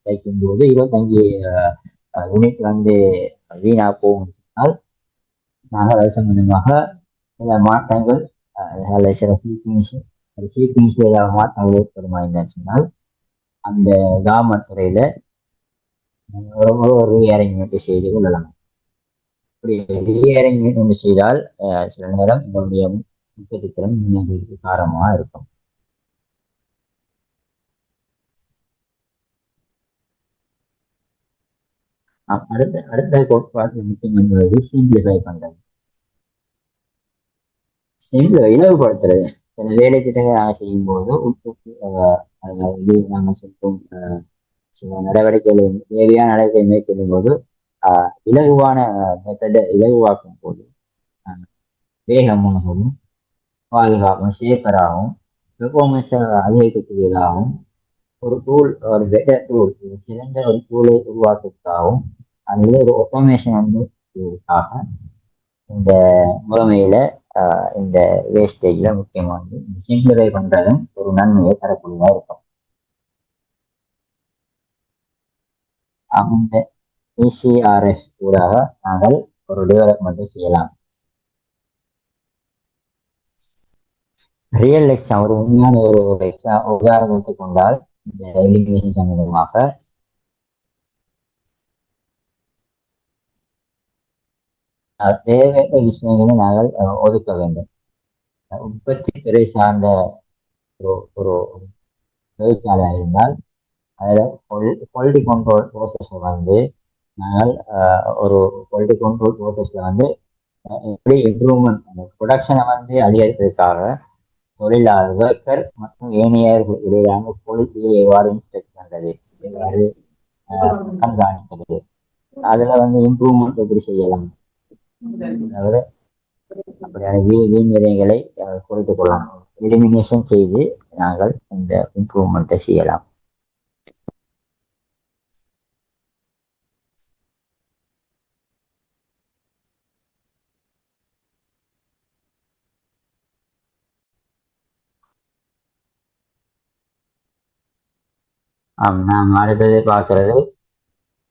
தைக்கும் போது 25 யூனிட் வீணா போகும் சொன்னால் நாங்கள் அது சம்பந்தமாக சில மாற்றங்கள் சில சீக்வன்ஸ் மாற்றங்கள் ஏற்படுமா என்னன்னு சொன்னால் அந்த கார்மெண்ட் துறையில ஒரு ரீஅரேஞ்ச்மெண்ட் செய்து கொள்ளலாம். அப்படி ரீஅரேஞ்ச்மெண்ட் செய்தால் சில நேரம் எங்களுடைய உற்பத்தி திறன் முன்னேற்றத்துக்கு காரணமாக இருக்கும். அடுத்த கோட்பாடு முக்கியம் என்பது சிம்பிளிஃபை பண்றது, இலவுபடுத்துறது. சில வேலை திட்டங்களை நாங்கள் செய்யும் போது உற்பத்தி நாங்கள் சொல்லும் சில நடவடிக்கைகளை தேவையான நடவடிக்கை மேற்கொள்ளும் போது இலகுவான மெத்தடை இலகுவாக்கும் போது வேகமாகவும் பாதுகாப்பும் சேஃபராகவும் பெர்ஃபார்மன்ஸை அதிகரிக்கக்கூடியதாகவும் ஒரு பெட்டர் டூல், சிறந்த ஒரு டூலை உருவாக்குறதுக்காகவும் அல்லது ஒரு ஆட்டோமேஷன் இந்த முறைமையில இந்த வேஸ்டேஜ்ல முக்கியமானது சிம்பிளிஃபை பண்றதும் ஒரு நன்மையை தரக்கூடியதா இருக்கும். இந்த ECRS ஊடாக நாங்கள் ஒரு டெவலப்மெண்ட் செய்யலாம். ரியல் எக்ஸாம், ஒரு உண்மையான ஒரு உதாரணத்தை கொண்டால் இந்த எலிமினேஷன் சம்பந்தமாக தேவையற்ற விஷயங்களை நாங்கள் ஒதுக்க வேண்டும். உற்பத்தி துறை சார்ந்த ஒரு ஒரு தொழிற்சாலை இருந்தால் அதில் குவாலிட்டி கண்ட்ரோல் ப்ரோசஸை வந்து நாங்கள் ஒரு குவாலிட்டி கண்ட்ரோல் ப்ரோசஸ்ல வந்து எப்படி இம்ப்ரூவ்மெண்ட் அந்த ப்ரொடக்ஷனை வந்து அதிகரிப்பதற்காக தொழிலாளர் ஒர்க்கர் மற்றும் ஏனையர்கள் இடையிலான குவாலிட்டியை எவ்வாறு இன்ஸ்பெக்ட் பண்றது, எவ்வாறு கண்காணிக்கிறது, அதுல வந்து இம்ப்ரூவ்மெண்ட் எப்படி செய்யலாம், அதாவது அப்படியான வீண் விரயங்களை குறைத்துக் கொள்ளலாம், எலிமினேஷன் செய்து நாங்கள் இந்த இம்ப்ரூவ்மெண்ட்டை செய்யலாம். நாம் அடுத்தது பார்க்கறது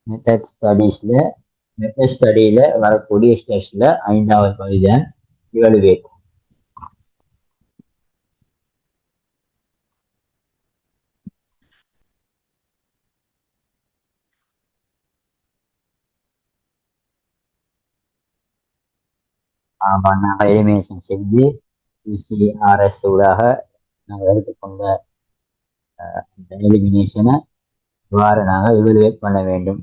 மெத்தட் ஸ்டடீஸ்ல மெத்தட் ஸ்டடியில வரக்கூடிய ஸ்டெப்ஸ்ல 5வது பகுதிதான் இவலுவேட். நாங்கள் எலிமினேஷன் செஞ்சு பிசிஆர்எஸ் ஊடாக நாங்கள் எடுத்துக்கொண்ட எலிமினேஷனை இவ்வாறு நாங்கள் இவலுவேட் பண்ண வேண்டும்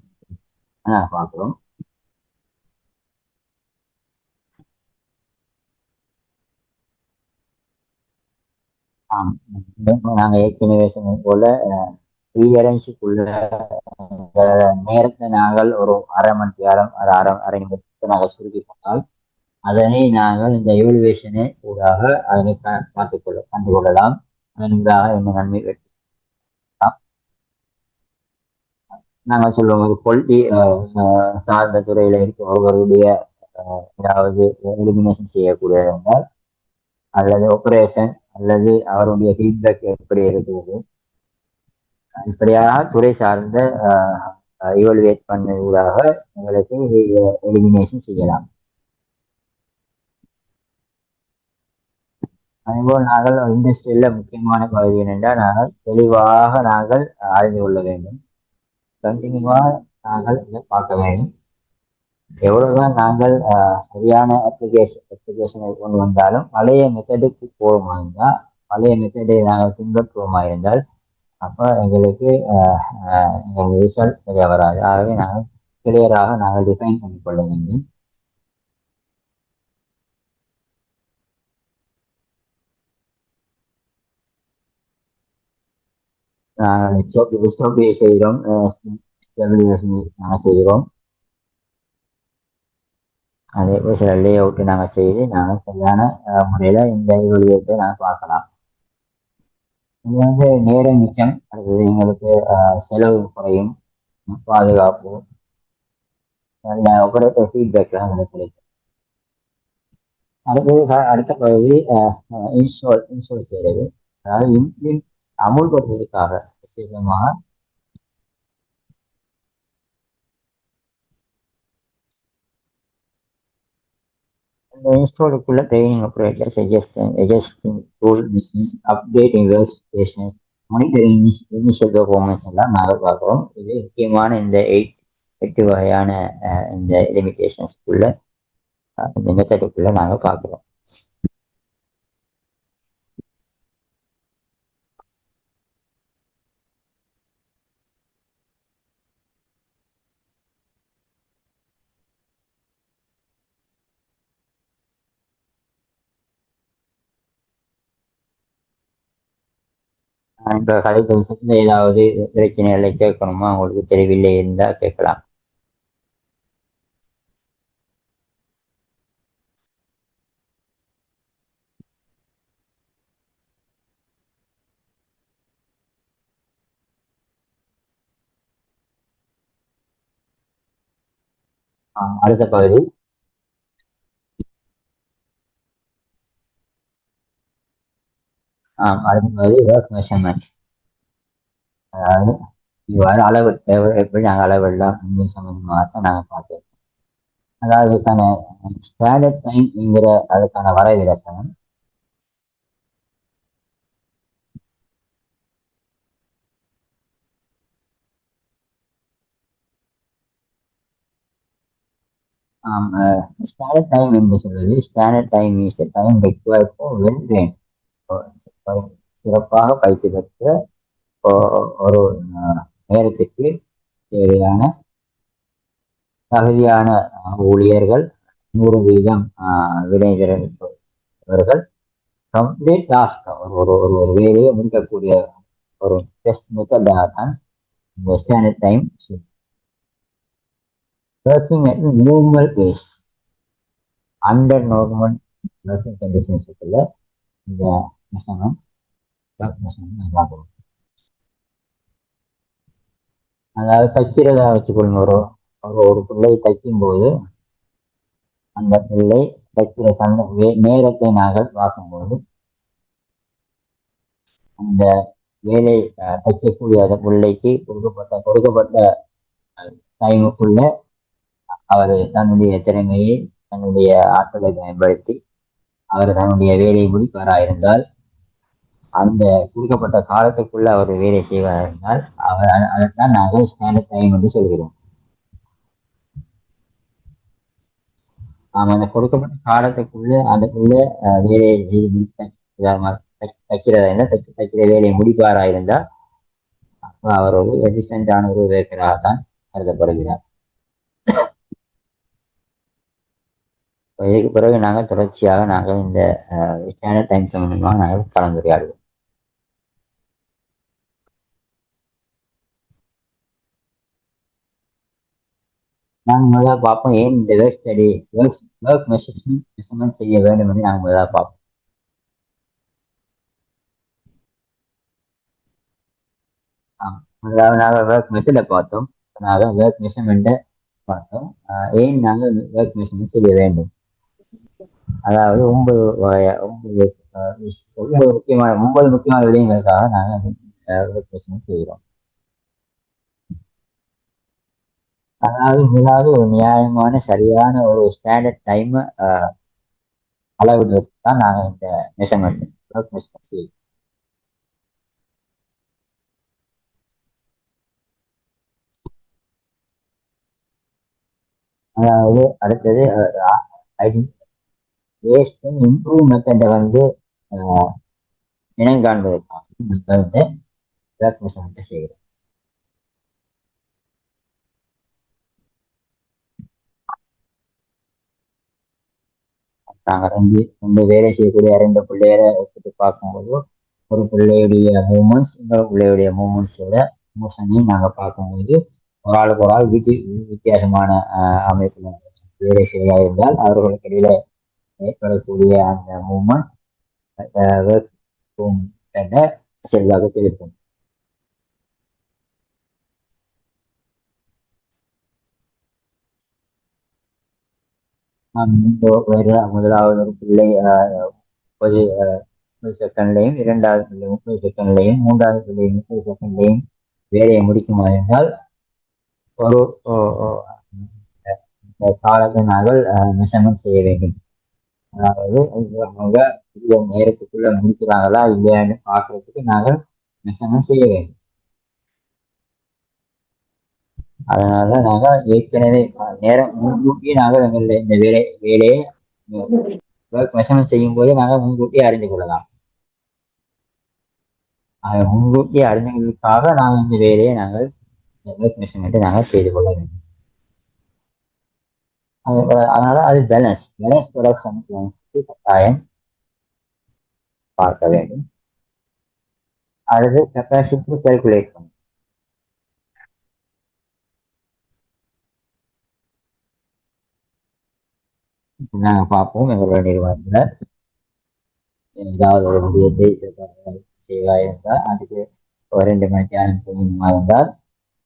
பார்க்கிறோம். நாங்கள் ஏற்கனவே சொன்னது போல ரீஅரேஞ்சுக்குள்ள நேரத்தை நாங்கள் ஒரு அரை மணி நேரம் அரை நிமிடத்துக்கு நாங்கள் சுருக்கி கொண்டால் அதனை நாங்கள் இந்த எவலுவேஷனை ஊடாக அதனை கண்டு கொள்ளலாம். அதன் ஊடாக என்ன நன்மை பெற்றலாம். நாங்கள் சொல்லுவோம் ஒரு குவாலிட்டி சார்ந்த துறையில இருப்பவர்களுடைய ஏதாவது எலிமினேஷன் செய்யக்கூடியவங்க அல்லது ஆபரேஷன் அல்லது அவருடைய ஃபீட்பேக் எப்படி இருக்கிறது, இப்படியாக துறை சார்ந்த இவலுவேட் பண்ணதாக எங்களுக்கு எலிமினேஷன் செய்யலாம். அதேபோல் நாங்கள் இண்டஸ்ட்ரியில முக்கியமான பகுதி என்னென்றால் நாங்கள் தெளிவாக நாங்கள் அறிந்து கொள்ள வேண்டும். கண்டினியூவாக நாங்கள் இதை பார்க்க வேண்டும். எவ்வளவுதான் நாங்கள் சரியான அப்ளிகேஷனை கொண்டு வந்தாலும் பழைய மெத்தடுக்கு போவோமா இருந்தால், பழைய மெத்தடை நாங்கள் பின்பற்றுவோமா இருந்தால் அப்போ எங்களுக்கு ரிசல்ட் சரியா வராது. ஆகவே நாங்கள் கிளியராக நாங்கள் டிஃபைன் பண்ணிக்கொள்ள வேண்டும். நாங்கள் எஸ்ஓபி செய்கிறோம், நாங்கள் செய்கிறோம். அதே போல் சில லே அவுட்டு நாங்கள் செய்து நாங்கள் சரியான முறையில் இந்த இவலுவேட்டை நாங்கள் பார்க்கலாம். இது வந்து நேரம் மிச்சம், அடுத்தது எங்களுக்கு செலவு குறையும், பாதுகாப்பு, நல்ல ஆபரேட்டர் ஃபீட்பேக்லாம் எங்களுக்கு கிடைக்கும். அடுத்த பகுதி இன்ஸ்டால் செய்யறது, அதாவது அமுல்படுத்துவதற்காக விசேஷமாக இந்த இன்ஸ்டாலுக்குள்ள training operator suggesting tool business updating stations monitoring initial performance எல்லாம் நாங்கள் பார்க்கிறோம். இது முக்கியமான இந்த 8 வகையான இந்த லிமிடேஷன்ஸ்க்குள்ள இந்த மெத்தடுக்குள்ள நாங்கள் பார்க்கிறோம். இந்த கதை விஷயத்துல ஏதாவது பிரச்சனைகளை கேட்கணுமா, உங்களுக்கு தெரியவில்லை இருந்தால் கேட்கலாம். அடுத்த பகுதி அடுத்த பகுதி ஒர்க் மெஷர்மெண்ட், அதாவது இவ்வாறு அளவு எப்படி நாங்கள் அளவிடலாம் சம்பந்தமாக தான் நாங்கள் பார்த்தோம். அதாவது அதுக்கான ஸ்டாண்டர்ட் டைம்ங்கிற அதுக்கான வரைவிலக்கணம், ஸ்டாண்டர்ட் டைம் என்று சொல்வது standard time is time required for well train. சிறப்பாக பயிற்சி பெற்ற ஒரு நேரத்துக்கு தேவையான தகுதியான ஊழியர்கள் 100% விடைகிறவர்கள் கம்ப்ளீட் டாஸ்க் ஒரு ஒரு ஒரு வேலையை முடிக்கக்கூடிய ஒரு டெஸ்ட் மெத்தடாக தான் இந்த standard time. Working at normal pace under normal working கண்டிஷன்ஸுக்குள்ள இந்த மெஷர்மெண்ட் ஆகும். அதாவது தைக்கிறதா வச்சுக்கொள்ளுங்க. ஒரு ஒரு பிள்ளை தைக்கும் போது அந்த பிள்ளை தைக்கிற நேரத்தை நாங்கள் பார்க்கும்போது அந்த வேலை தைக்கக்கூடிய அந்த பிள்ளைக்கு கொடுக்கப்பட்ட டைமுக்குள்ள அவர் தன்னுடைய திறமையை தன்னுடைய ஆற்றலை பயன்படுத்தி அவர் தன்னுடைய வேலையை முடிப்பாராயிருந்தால் அந்த கொடுக்கப்பட்ட காலத்துக்குள்ள அவர் வேலை செய்வாராயிருந்தால் அதைத்தான் நாங்கள் ஸ்டாண்டர்ட் டைம் என்று சொல்கிறோம். அந்த கொடுக்கப்பட்ட காலத்துக்குள்ள அதுக்குள்ள வேலையை செய்து தைக்கிற வேலையை முடிப்பாராயிருந்தால் அப்ப அவர் ஒரு எஃபிஷியன்டான ஒரு வேக்கராக தான் கருதப்படுகிறார். இதுக்கு பிறகு நாங்கள் தொடர்ச்சியாக நாங்கள் இந்த ஸ்டாண்டர்ட் டைம் சம்பந்தமாக நாங்கள் கலந்துரையாடுவோம். நாங்கள் முதல்ல பார்ப்போம் ஏன் இந்த ஒர்க் மெஷர்மெண்ட் செய்ய வேண்டும் என்று நாங்கள் முதல்ல பார்ப்போம். அதாவது நாங்கள் ஒர்க் மெத்தடை பார்த்தோம். நாங்கள் ஒர்க் மெஷர்மெண்ட்டை பார்த்தோம். ஏன் நாங்கள் ஒர்க் மெஷர்மெண்ட் செய்ய வேண்டும், அதாவது 9 முக்கியமான விடயங்களுக்காக நாங்கள் ஒர்க் மெஷர்மெண்ட் செய்கிறோம். அதாவது ஒரு நியாயமான சரியான ஒரு ஸ்டாண்டர்ட் டைம் அளவிடுறதுக்கு தான் நாங்கள் இந்த மெஷர்மெண்ட் ஒர்க் மெஷர்மெண்ட் செய்கிறோம். அதாவது அடுத்தது வேஸ்ட் அண்ட் இம்ப்ரூவ் மெத்தடை இனம் காண்பதற்காக நாங்கள் ஒர்க் மெஷர்மெண்ட் செய்கிறோம். நாங்கள் ரெண்டு வேலை செய்யக்கூடிய 2 பிள்ளைகளை எடுத்து பார்க்கும்போது ஒரு பிள்ளையுடைய மூமெண்ட்ஸ் இன்னொரு பிள்ளையுடைய மூமெண்ட்ஸோட மோஷனையும் நாங்கள் பார்க்கும்போது ஒரு ஆளுக்கு ஒரு ஆள் வித்தியாசமான அமைப்பு வேலை செய்வதா இருந்தால் அவர்களுக்கு இடையில ஏற்படக்கூடிய அந்த மூமெண்ட் செல்வாக செலுத்தும். முதலாவது ஒரு பிள்ளை 30 செகண்ட்லையும், 2வது பிள்ளை 30 செகண்ட்லையும், 3வது பிள்ளை 30 செகண்ட்லையும் வேலையை முடிக்குமா என்றால் ஒரு காலத்தை நாங்கள் மெஷர்மெண்ட் செய்ய வேண்டும். அதாவது அவங்க நேரத்துக்குள்ள முடிக்கிறாங்களா இல்லையான்னு பார்க்கறதுக்கு நாங்கள் மெஷர்மெண்ட் செய்ய வேண்டும். அதனால நாங்கள் ஏற்கனவே நேரம் முன்கூட்டியே நாங்கள் எங்களுடைய இந்த வேலையை மெஷர்மெண்ட் செய்யும் போது நாங்கள் முன்கூட்டியே அறிந்து கொள்ளலாம். அதை முன்கூட்டியே அறிஞ்சவங்களுக்காக நாங்கள் இந்த வேலையை நாங்கள் மெஷர்மெண்ட்டை நாங்கள் செய்து கொள்ள வேண்டும். அதனால அது பேலன்ஸ் ப்ரொடக்ஷன் கட்டாயம் பார்க்க வேண்டும். அடுத்து கெப்பாசிட்டி கால்குலேட் பண்ணும். நாங்கள் பார்ப்போம் எங்களுடைய நிறுவனத்தில் ஏதாவது ஒரு விடயத்தை செய்வதாக இருந்தால் அதுக்கு ஒரு 2 மணி நேரம் போகணுமா இருந்தால்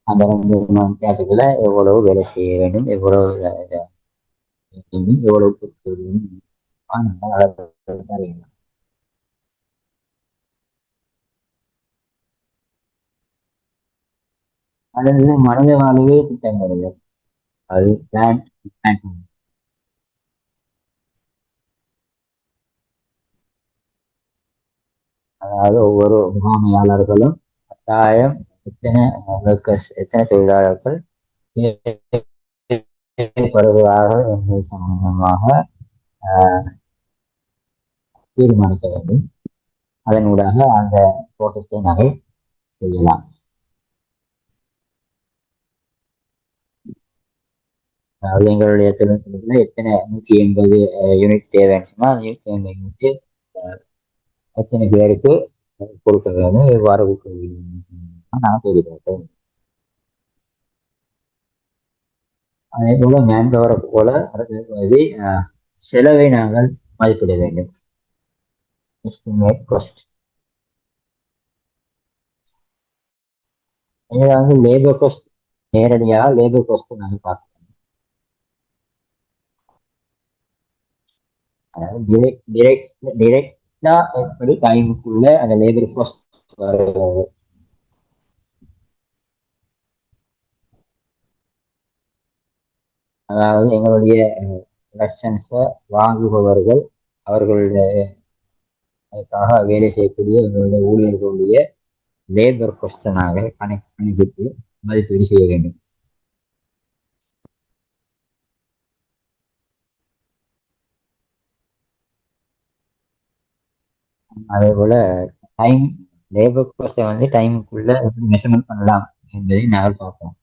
அந்த 2 மணி நேரத்துக்குள்ள எவ்வளவு வேலை செய்ய வேண்டும், எவ்வளவு அல்லது மனித வாழ்வே திட்டமிடுதல், அது பிளான். அதாவது ஒவ்வொரு முகாமையாளர்களும் கட்டாயம் எத்தனை தொழிலாளர்கள் செயல்படுவதாக என்பது சம்பந்தமாக தீர்மானிக்க வேண்டும். அதனூடாக அந்த தோட்டத்தை நாங்கள் செய்யலாம். அதாவது எங்களுடைய தொழில்நுட்பத்தில் எத்தனை 180 யூனிட் தேவைன்னு சொன்னா அந்த 180 யூனிட் எத்தனை பேருக்கு கொடுக்க வேண்டும், எவ்வாறு கொடுக்க வேண்டும் நாங்கள் தெரிவிப்போம். அதே போல மேன்பவரை போல அடுத்தது செலவை நாங்கள் மதிப்பிட வேண்டும். Estimate cost. இதில் வந்து லேபர் காஸ்ட், நேரடியாக லேபர் காஸ்ட் நாங்கள் பார்க்கணும். அதாவது டிரெக்டா எப்படி டைமுக்குள்ள அந்த லேபர் காஸ்ட் வருகிறது. அதாவது எங்களுடைய ப்ரொடக்ஷன்ஸை வாங்குபவர்கள் அவர்களுடைய அதுக்காக வேலை செய்யக்கூடிய எங்களுடைய ஊழியர்களுடைய லேபர் காஸ்ட்டை நாங்கள் கணக்கிட்டு மதிப்பீடு செய்ய வேண்டும். அதே போல டைம் லேபர் காஸ்ட்டை வந்து டைமுக்குள்ள எப்படி மெஷர்மெண்ட் பண்ணலாம் என்பதை நாங்கள் பார்ப்போம்.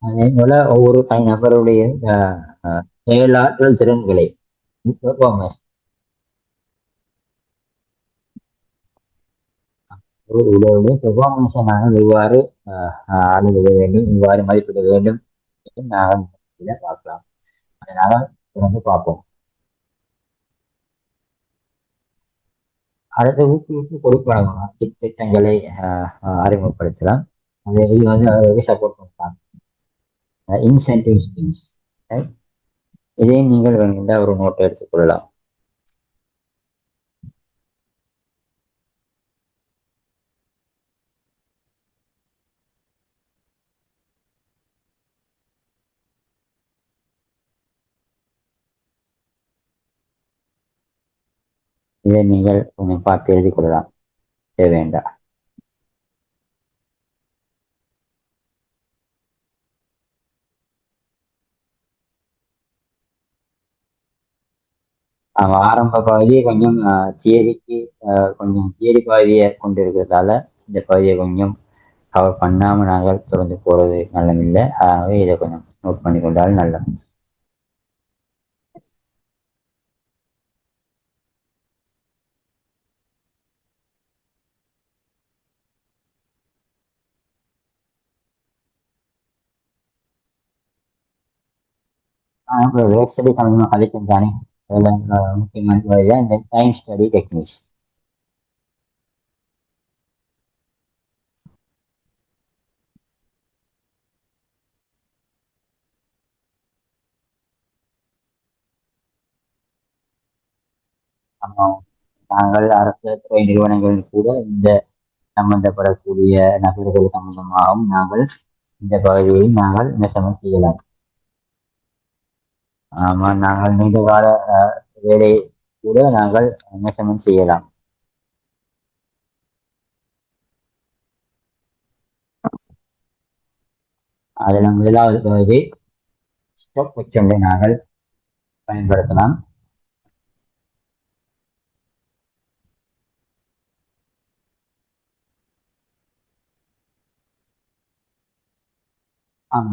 அதே போல ஒவ்வொரு தனிநபருடைய செயலாற்றல் திறன்களை பெர்ஃபார்மன்ஸ் உங்களுடைய பெர்ஃபார்மன்ஸை நாங்கள் எவ்வாறு அளவிட வேண்டும், இவ்வாறு மதிப்பிட வேண்டும் என்று நாங்கள் பார்க்கலாம். அதனால தொடர்ந்து பார்ப்போம். அடுத்த ஊக்குவிப்பு கொடுக்கலாம் திட்டங்களை அறிமுகப்படுத்தலாம். இது வந்து சப்போர்ட் பண்ணலாம். இன்சென்டிவ் ஸ்கீம்ஸ் இதையும் நீங்கள் வேணுமென்றால் ஒரு நோட்டை எடுத்துக்கொள்ளலாம். இதை நீங்கள் கொஞ்சம் பார்த்து எழுதிக் கொள்ளலாம், தேவையென்றால். ஆரம்ப பகுதியை கொஞ்சம் தியரிக்கு கொஞ்சம் தியரி பகுதியை கொண்டு இருக்கிறதால இந்த பகுதியை கொஞ்சம் கவர் பண்ணாமல் நாங்கள் தொடர்ந்து போகிறது நல்லமில்லை. ஆகவே இதை கொஞ்சம் நோட் பண்ணி கொண்டால் நல்லது. வேர்ட் ஸ்டடி சம்பந்தமாக கதைக்கும் தானே முக்கியமான பகுதி தான் இந்த டைம் ஸ்டடி டெக்னிக்ஸ். நாங்கள் அரசு துறை நிறுவனங்கள் கூட இந்த சம்பந்தப்படக்கூடிய நபர்கள் சம்பந்தமாகவும் நாங்கள் இந்த பகுதியை நாங்கள் மெஷர்மெண்ட் செய்யலாம். ஆமாம், நாங்கள் நீண்ட கால வேலை கூட நாங்கள் மெஷர்மெண்ட் செய்யலாம். அதில் முதலாவது பகுதி ஸ்டாப் ஒச்சொன்றை நாங்கள் பயன்படுத்தலாம்.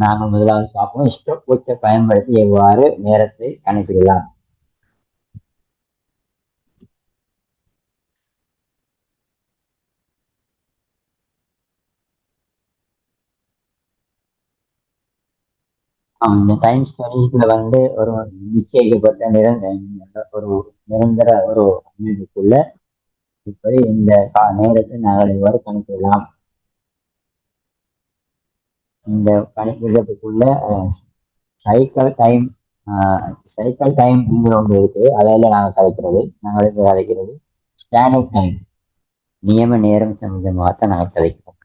நாங்கள் முதலாவது பார்ப்போம் ஸ்டாப் ஒச்சை பயன்படுத்தி எவ்வாறு நேரத்தை கணக்கிடலாம். இந்த டைம் ஸ்டடீஸ்ல வந்து ஒரு நிச்சயிக்கப்பட்ட ஒரு நிரந்தர ஒரு அமைப்புக்குள்ள இப்படி இந்த நேரத்தை நாங்கள் எவ்வாறு கணக்கிடலாம். இந்த கணக்கிடத்துக்குள்ள சைக்கிள் டைம் என்கிற ஒன்று இருக்கு. அதில் நாங்கள் கதைக்கிறது ஸ்டாண்டர்ட் டைம், நியம நேரம் சம்பந்தமாக தான் நாங்கள் கதைக்கிறோம்.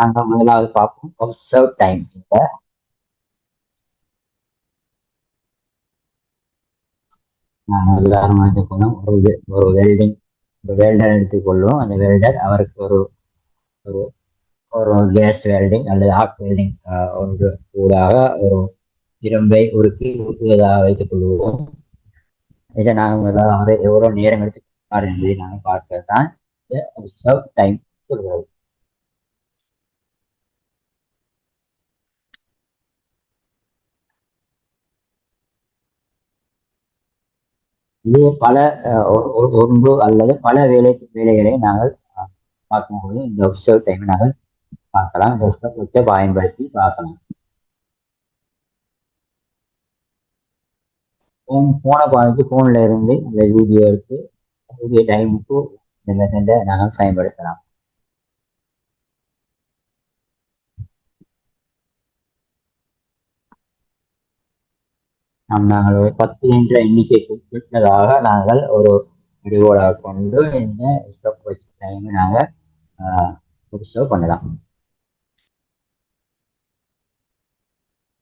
நாங்கள் முதலாவது பார்ப்போம் observe டைம். இப்ப நாங்கள் உதாரணம் எடுத்துக்கொள்ளும் ஒரு வெல்டிங் ஒரு வெல்டர் எடுத்துக்கொள்வோம். அந்த வெல்டர் அவருக்கு ஒரு ஒரு ஒரு கேஸ் வெல்டிங் அல்லது ஆர்க் வெல்டிங் ஒன்று கூடாக ஒரு இரும்பை உருக்கி ஊற்றுவதாக வைத்துக் கொள்வோம். இதை நாங்கள் முதலாவது எவ்வளவு நேரம் எடுத்து என்பதை நாங்கள் பார்க்கிறது தான் observe டைம் சொல்கிறது. இது பல ஒன்று அல்லது பல வேலைகளை நாங்கள் பார்க்கும்போது இந்த observe டைமை நாங்கள் பார்க்கலாம். இந்த observe பயன்படுத்தி பார்க்கலாம். போனை பார்த்து போன்ல இருந்து இந்த வீடியோ எடுத்து வீடியோ டைமுக்கு இந்த மெத்தடை நாங்கள் பயன்படுத்தலாம். நாங்கள் ஒரு 10 என்ற எண்ணிக்கைக்கு உட்பட்டதாக நாங்கள் ஒரு முடிவோடாக கொண்டு இந்த ஸ்டாப் வாட்ச் டைமை நாங்கள் observe பண்ணலாம்.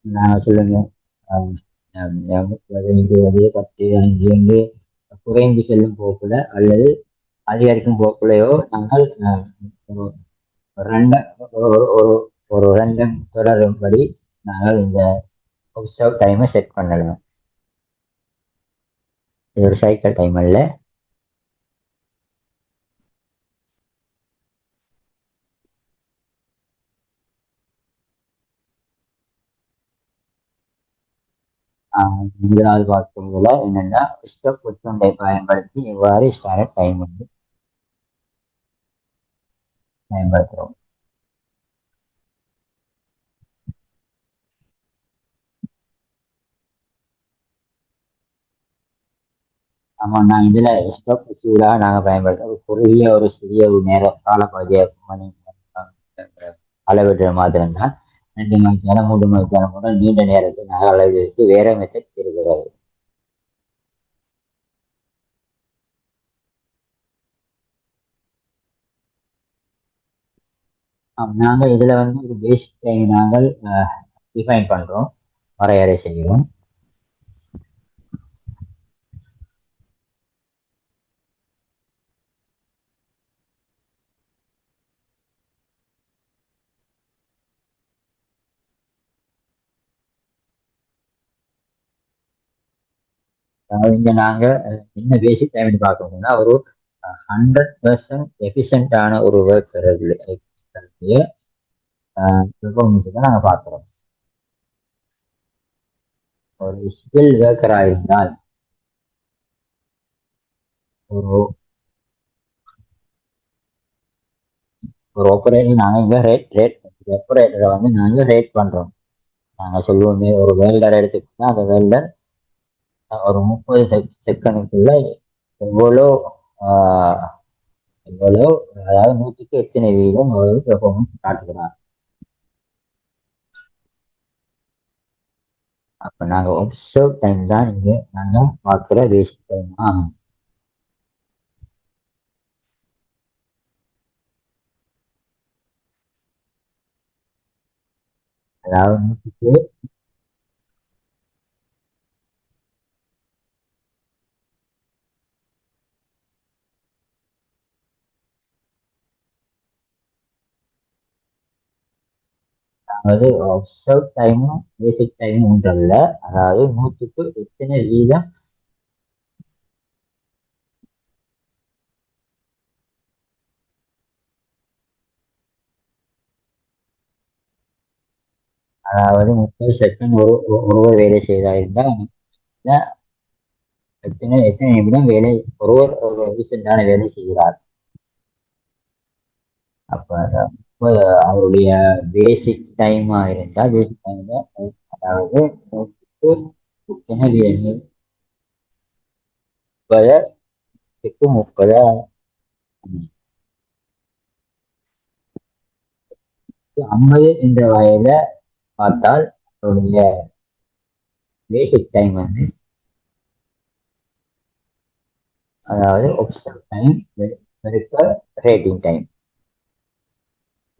நாங்கள் சொல்லுங்க, இது வந்து 10, 5 வந்து குறைந்து செல்லும் போக்குல அல்லது அதிகரிக்கும் போக்குலையோ நாங்கள் ஒரு ரெண்ட ஒரு ஒரு ஒரு ரெண்டம் தொடரும்படி நாங்கள் இந்த observe டைமை செட் பண்ணலாம். இது ஒரு சைக்கிள் டைம் அல்ல. முதலாவது பார்க்கிறதுல என்னன்னா ஸ்டெப் ஒன்றை பயன்படுத்தி எவ்வாறு ஸ்டாண்டர்ட் டைம் வந்து பயன்படுத்துறோம். ஆமா, நான் இதுல ஸ்டெப் சூடாக நாங்கள் பயன்படுத்துறோம். ஒரு குறுகிய ஒரு சிறிய ஒரு நேர காலப்பகுதியை மணி அளவிடுற மாதிரி இருந்தால் 2 மணி நேரம் 3 மணி நேரம் கூட நீண்ட நேரத்தை நாங்கள் அளவிற்கு வேற மெத்தட் இருக்கிறது. நாங்கள் இதுல வந்து ஒரு பேசிக் டைம் நாங்கள் டிஃபைன் பண்றோம், வரையறை செய்கிறோம். இங்க நாங்க என்ன பேசிக் டைம் பார்க்கணும்னா ஒரு 100% எஃபிஷியன்டான ஒரு ஒர்க் பெர்ஃபார்மன்ஸ் தான் நாங்க பார்க்கிறோம். ஒரு ஸ்கில் ஒர்க்கரா இருந்தால் ஒரு ஒரு ஆப்பரேட்டர் நாங்க இங்க ரேட் ஆப்பரேட்டரை வந்து நாங்க ரேட் பண்றோம். நாங்க சொல்லுவோமே ஒரு வெல்டர் எடுத்துக்கிட்டா அந்த வெல்டர் ஒரு 30 செகண்டுக்குள்ள எவ்வளோ ஆஹ், எவ்வளோ அதாவது 100க்கு எத்தனை வீதம் ஒரு பெர்ஃபார்மன்ஸ் காட்டுகிறார். அப்ப நாங்க ஒப்சர்வ் டைம் தான் இங்க நாங்க பார்க்கிற பேசிக் டைம் ஆகும். அதாவது 100க்கு அதாவது ஒப்சர்வ் டைமும் பேசிக் டைமும் ஒன்றல்ல. அதாவது 100க்கு எத்தனை வீதம் அதாவது 30 செகண்ட் ஒருவர் வேலை செய்தா இருந்தால் எத்தனை எத்தனை நிமிடம் வேலை ஒருவர் ஒரு ரீசெண்டான வேலை செய்கிறார். அப்ப அவருடைய பேசிக் டைமா இருந்தால் பேசிக் டைம்ல அதாவது 100க்கு எத்தனை வேலை 30 50 என்ற வயதுல பார்த்தால் அவருடைய பேசிக் டைம் வந்து அதாவது ஒப்சர்வ் டைம் பெருக்க ரேட்டிங் டைம்.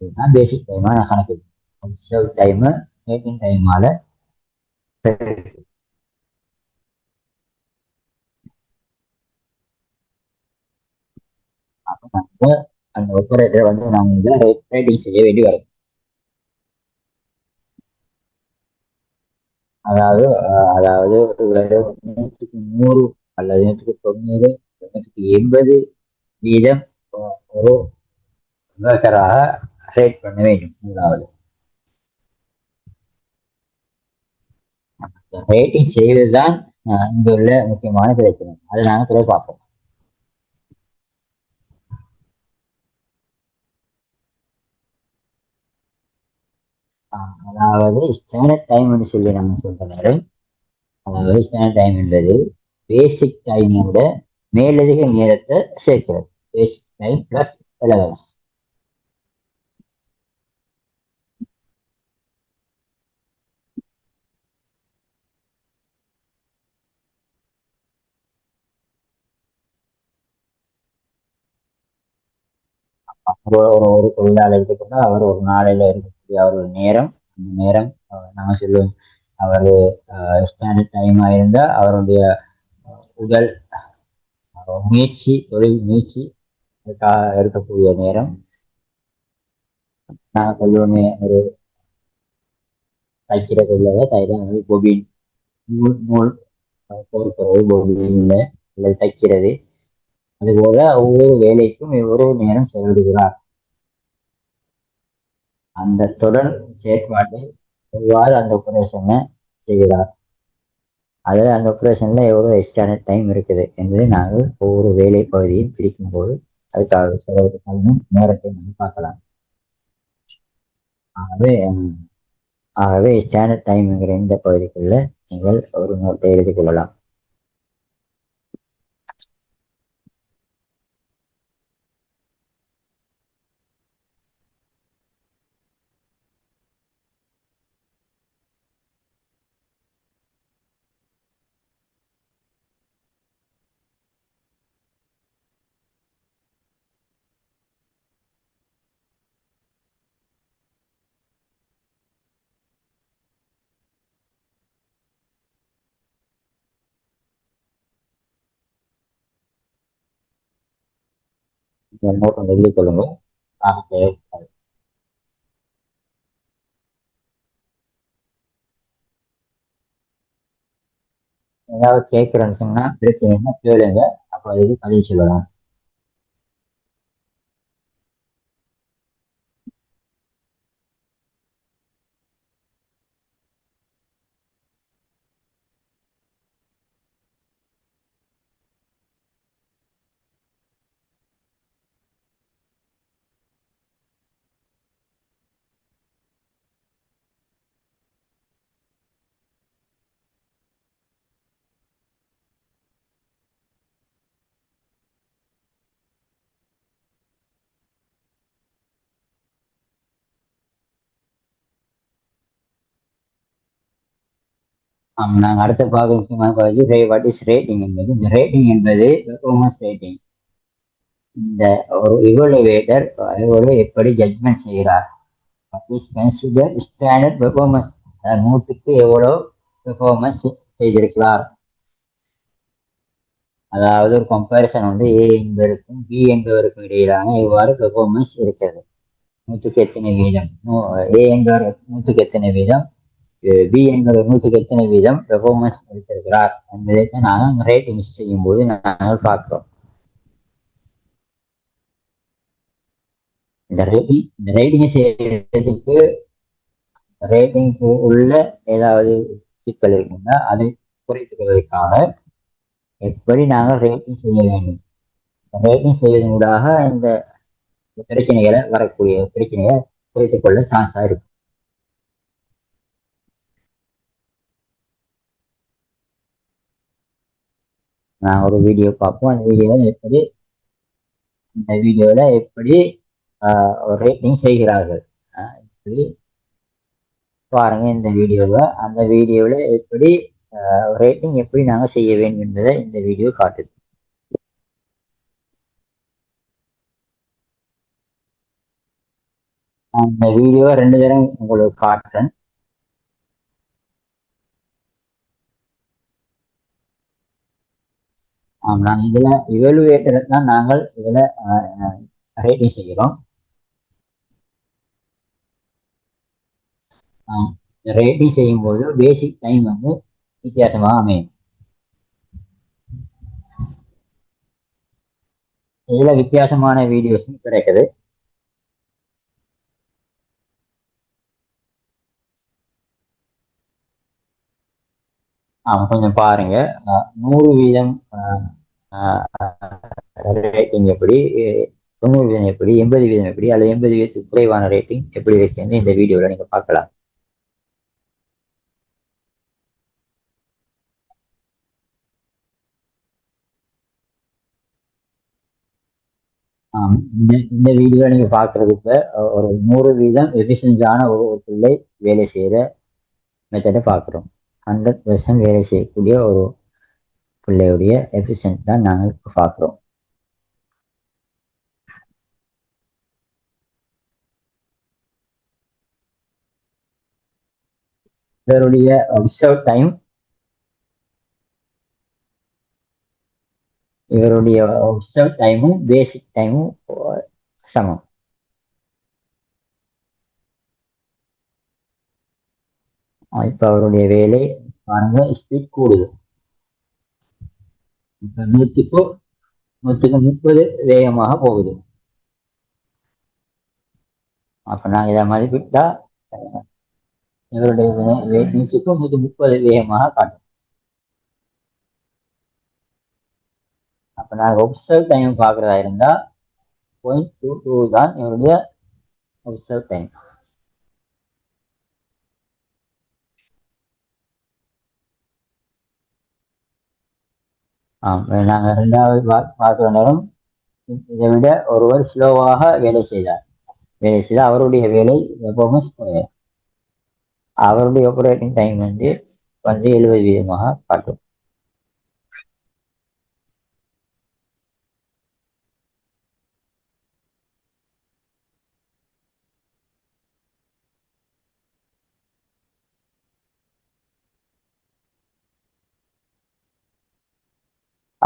இதுதான் பேசிக் டைமா கணக்கு. ஒப்சர்வ் டைம் வெயிட்டிங் டைமால அந்த ஒப்பரேட்டர் வந்து நாங்க ரேட்டிங் செய்ய வேண்டி வரும். அதாவது அதாவது வெறும் 100 அல்லது 190 180 வீதம் ஒரு இன்வெர்டராக ரேட் பண்ண வேண்டும். முதலாவது ரேட்டிங் செய்வதுதான் இங்க உள்ள முக்கியமான பிரச்சனை. அதை நாங்க பிறகு பார்ப்போம். அதாவது ஸ்டாண்டர்ட் டைம் சொல்லி நம்ம சொல்றது, அதாவது ஸ்டாண்டர்ட் டைம் என்பது பேசிக் டைமோட மேலதிக நேரத்தை சேர்க்கிறது. பேசிக் டைம் பிளஸ் எலவன்ஸ். ஒரு தொழிலாளர் எடுத்துக்கொண்டா அவர் ஒரு நாளையில இருக்கக்கூடிய அவரோட நேரம், அந்த நேரம் நாங்க சொல்லுவோம் அவர் ஸ்டாண்டர்ட் டைமா இருந்தா அவருடைய உடல் முயற்சி, தொழில் முயற்சி இருக்கக்கூடிய நேரம். நாங்க சொல்லுவோமே ஒரு தைக்கிற தொழிலாக தைதான் வந்து பொபின், நூல் நூல் கோர்க்கிறது, பொபின்ல தைக்கிறது. அதுபோல ஒவ்வொரு வேலைக்கும் எவ்வளவு நேரம் செலவிடுகிறார், அந்த தொடர் செயற்பாட்டை எவ்வாறு அந்த ஆபரேஷனை செய்கிறார், அதில் அந்த ஆபரேஷன்ல எவ்வளவு ஸ்டாண்டர்ட் டைம் இருக்குது என்பதை நாங்கள் ஒவ்வொரு வேலை பகுதியும் பிரிக்கும் போது அதுக்காக செலவிடுக்கும் நேரத்தை நாம் பார்க்கலாம். ஆகவே ஆகவே ஸ்டாண்டர்ட் டைம்ங்கிற இந்த பகுதிக்குள்ள நீங்கள் ஒரு நோட்டை எழுதி கொள்ளலாம். இந்த நோட்டை எழுதி கொள்ளுங்க. ஏதாவது கேட்கிறேன்னு சொன்னா பிரச்சனை கேளுங்க, அப்ப அதுக்கு பதில் சொல்லலாம். நாங்கள் அடுத்த பார்க்க முக்கியமான பகுதி வாட் இஸ் ரேட்டிங் என்பது. இந்த ரேட்டிங் என்பது பெர்ஃபார்மன்ஸ் ரேட்டிங். இந்த ஒரு இவலுவேட்டர் எப்படி ஜட்மெண்ட் செய்கிறார், கன்சிடர் ஸ்டாண்டர்ட் பெர்ஃபார்மன்ஸ், நூற்றுக்கு எவ்வளோ பெர்ஃபார்மன்ஸ் செய்திருக்கிறார். அதாவது ஒரு கம்பேரிசன் வந்து ஏ என்பதற்கும் பி என்பதற்கும் இடையிலான எவ்வாறு பெர்ஃபார்மன்ஸ் இருக்கிறது, நூற்றுக்கு எத்தனை வீதம், ஏ என்பவர் நூற்றுக்கு எத்தனை வீதம், பி என்பவர் நூற்றுக்கு எத்தனை வீதம் பெர்ஃபார்மன்ஸ் எடுத்திருக்கிறார் என்பதை நாங்கள் ரேட்டிங் செய்யும் போது நாங்கள் பார்க்கிறோம். இந்த ரேட்டிங் செய்யறதுக்கு ரேட்டிங்க்கு உள்ள ஏதாவது சிக்கல் இருக்குன்னா அதை குறைத்துக் கொள்வதற்காக எப்படி நாங்கள் ரேட்டிங் செய்ய வேண்டும், ரேட்டிங் செய்வதனூடாக இந்த பிரச்சனைகளை வரக்கூடிய பிரச்சனைகளை குறைத்துக் கொள்ள சான்ஸா இருக்கும். நான் ஒரு வீடியோ பார்ப்போம். அந்த வீடியோல எப்படி ரேட்டிங் செய்கிறார்கள் இப்படி பாருங்க. இந்த வீடியோவை அந்த வீடியோல எப்படி ரேட்டிங் எப்படி நாங்க செய்ய வேண்டும் என்பதை இந்த வீடியோ காட்டுது. நான் இந்த வீடியோ 2 தடவை உங்களுக்கு காட்டுறேன். நான் இதுல இவலுவேஷனை தான் நாங்கள் இதுல ரேட்டிங் செய்கிறோம். ரேட்டிங் செய்யும் போது பேசிக் டைம் வந்து வித்தியாசமாக அமையும். இதுல வித்தியாசமான வீடியோஸும் கிடைக்குது. கொஞ்சம் பாருங்க. 100% ரேட்டிங் எப்படி, 90% எப்படி, 80% எப்படி, அல்லது 80% குறைவான ரேட்டிங் எப்படி இருக்குன்னு இந்த வீடியோல நீங்க பார்க்கலாம். இந்த வீடியோ நீங்க பாக்குறதுக்கு ஒரு 100% எஃபிஷியன்டான ஒரு பிள்ளை வேலை செய்யற மெத்தடை பார்க்குறோம். 100% வேலை செய்யக்கூடிய ஒரு பிள்ளையுடைய எஃபிஷியன்ட் தான் நாங்கள் இப்போ பார்க்குறோம். இவருடைய அப்சர்வ் டைம் டைமும் பேசிக் டைமும் சமம். இப்ப அவருடைய வேலை பாருங்க, ஸ்பீட் கூடுது. இப்ப 100க்கு 30 வேகமாக போகுது. அப்ப நாங்க இதை மதிப்பிட்டா இவருடைய 100க்கு 130 வேகமாக காட்டும். அப்ப நாங்க ஒப்சர்வ் டைம் பாக்குறதா இருந்தா 0.22 தான் இவருடைய ஒப்சர்வ் டைம். நாங்க 2வது பார்க்கிற நேரம் இதை விட ஒருவர் ஸ்லோவாக வேலை செய்தார். அவருடைய வேலை எப்பவுமே அவருடைய ஆபரேட்டிங் டைம் வந்து 70% காட்டும்.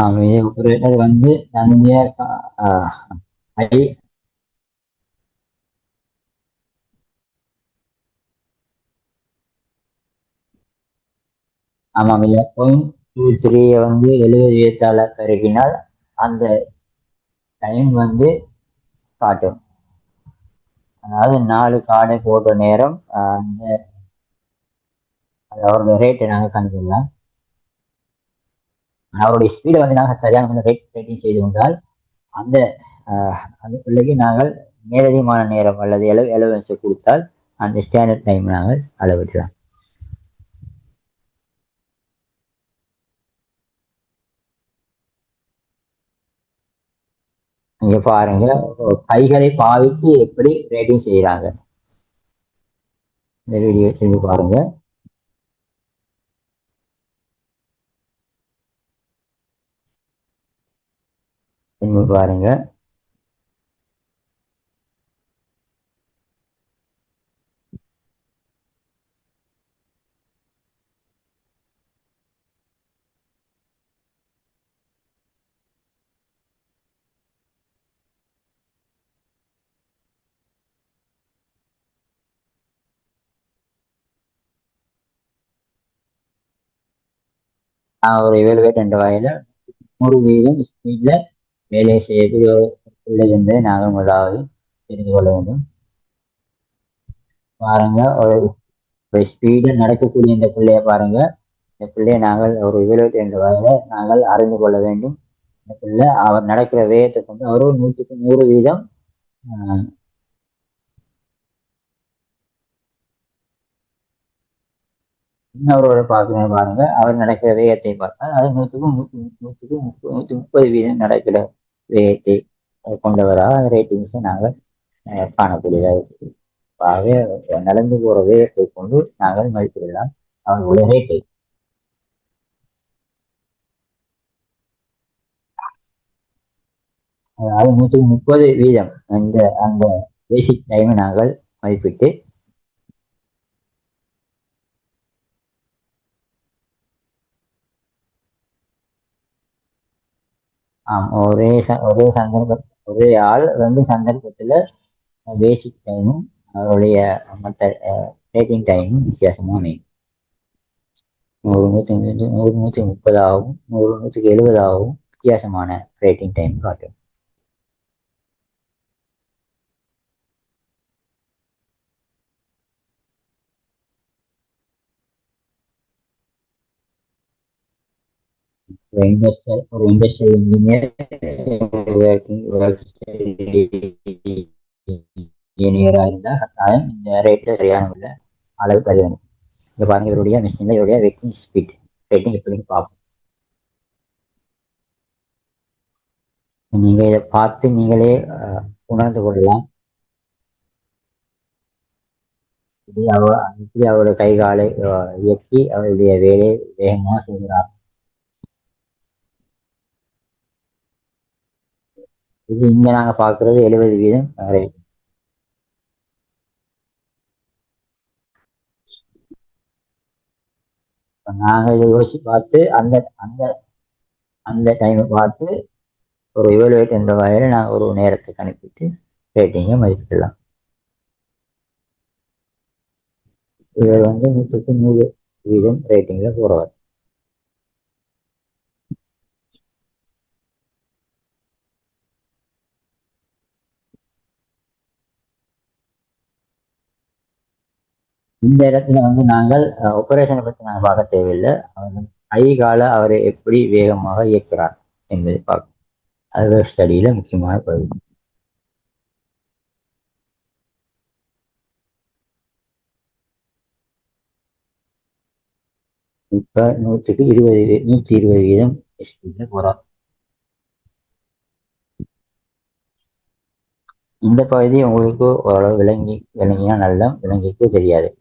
ஆபரேட்டர் வந்து நம்முடைய ஆமாம், 0.23 வந்து 70 பெருகினால் அந்த டைம் வந்து காட்டும். அதாவது 4 கார்டை போட்ட நேரம் அவருடைய ரேட்டை நாங்கள் கண்டுள்ளோம். அவருடைய ஸ்பீடை வந்து நாங்கள் சரியான ரேட்டிங் செய்து கொண்டால் அந்த அந்த பிள்ளைக்கு நாங்கள் மேலதிகமான நேரம் அல்லது எலவன்ஸை கொடுத்தால் அந்த ஸ்டாண்டர்ட் டைம் நாங்கள் அளவிடலாம். நீங்க பாருங்க, கைகளை பாவித்து எப்படி ரேட்டிங் செய்யறாங்க. இந்த வீடியோ திரும்பி பாருங்க. திரும்பி பாருங்க. ஒரு 7 வயது 100% ஸ்பீட்ல வேலை செய்யக்கூடிய பிள்ளை என்பதை நாங்கள் முதலாவது தெரிந்து கொள்ள வேண்டும். பாருங்க, ஒரு ஸ்பீடு நடக்கக்கூடிய இந்த பிள்ளைய பாருங்க. இந்த பிள்ளையை நாங்கள் ஒரு 72 வயதை நாங்கள் அறிந்து கொள்ள வேண்டும். இந்த பிள்ளை அவர் நடக்கிற வேகத்தை கொண்டு அவர் 100க்கு 100% இன்னொருவரை பார்க்கணும். பாருங்க, அவர் நடக்கிற வேகத்தை பார்த்தால் அது 100க்கு 130 நடக்கிற வேகத்தை கொண்டவராக ரேட்டிங்ஸை நாங்கள் காணக்கூடியதாக இருக்குது. ஆகவே நடந்து போற வேகத்தை கொண்டு நாங்கள் மதிப்பிடலாம் அவர்களுடைய ரேட்டை. அதாவது 130 அந்த பேசிக் டைமை நாங்கள் மதிப்பிட்டு ஒரே சந்தர்ப்ப ஒரே ஆள் 2 சந்தர்ப்பத்துல பேசிக் டைமும் அவருடைய மற்ற ரேட்டிங் டைமும் வித்தியாசமா அமையும். 100 130ஆகவும் 100 170ஆகவும் வித்தியாசமான ரேட்டிங் டைம் காட்டும். ஒரு இண்டஸ்ட்ரியல் இன்ஜினியர் இன்ஜினியரா இருந்தா கட்டாயம் இந்த ரேட்ல சரியான உள்ள அளவு பதிவு. இங்க பாருங்க இவருடைய மிஷின்ல இவருடைய வெக்கிங் ஸ்பீட் ரேட்டிங் எப்படின்னு பார்ப்போம். நீங்க இதை பார்த்து நீங்களே உணர்ந்து கொள்ளலாம். இப்படி அவருடைய கை காலை இயக்கி அவருடைய வேலையை வேகமாக செய்கிறார். இது இங்க நாங்க பாக்குறது 70% ரேட். நாங்க இதை யோசிச்சு பார்த்து அந்த அந்த அந்த டைமை பார்த்து ஒரு இவலுவேட் என்ற வகையில நாங்கள் ஒரு நேரத்தை கணிப்பிட்டு ரேட்டிங்கை மதிப்பிடலாம். இவர் 100% ரேட்டிங்ல போறவர். இந்த இடத்துல நாங்கள் ஆபரேஷனை பற்றி நாங்கள் பார்க்க தேவையில்லை. அவர் கை கால அவரை எப்படி வேகமாக இயக்கிறார் என்பதை பார்க்கணும். அது ஸ்டடியில முக்கியமான பகுதி. இப்ப 120% ஸ்பீட்ல போறார். இந்த பகுதி உங்களுக்கு ஓரளவு விளங்கினா நல்லா, விளங்கிக்கு தெரியாது.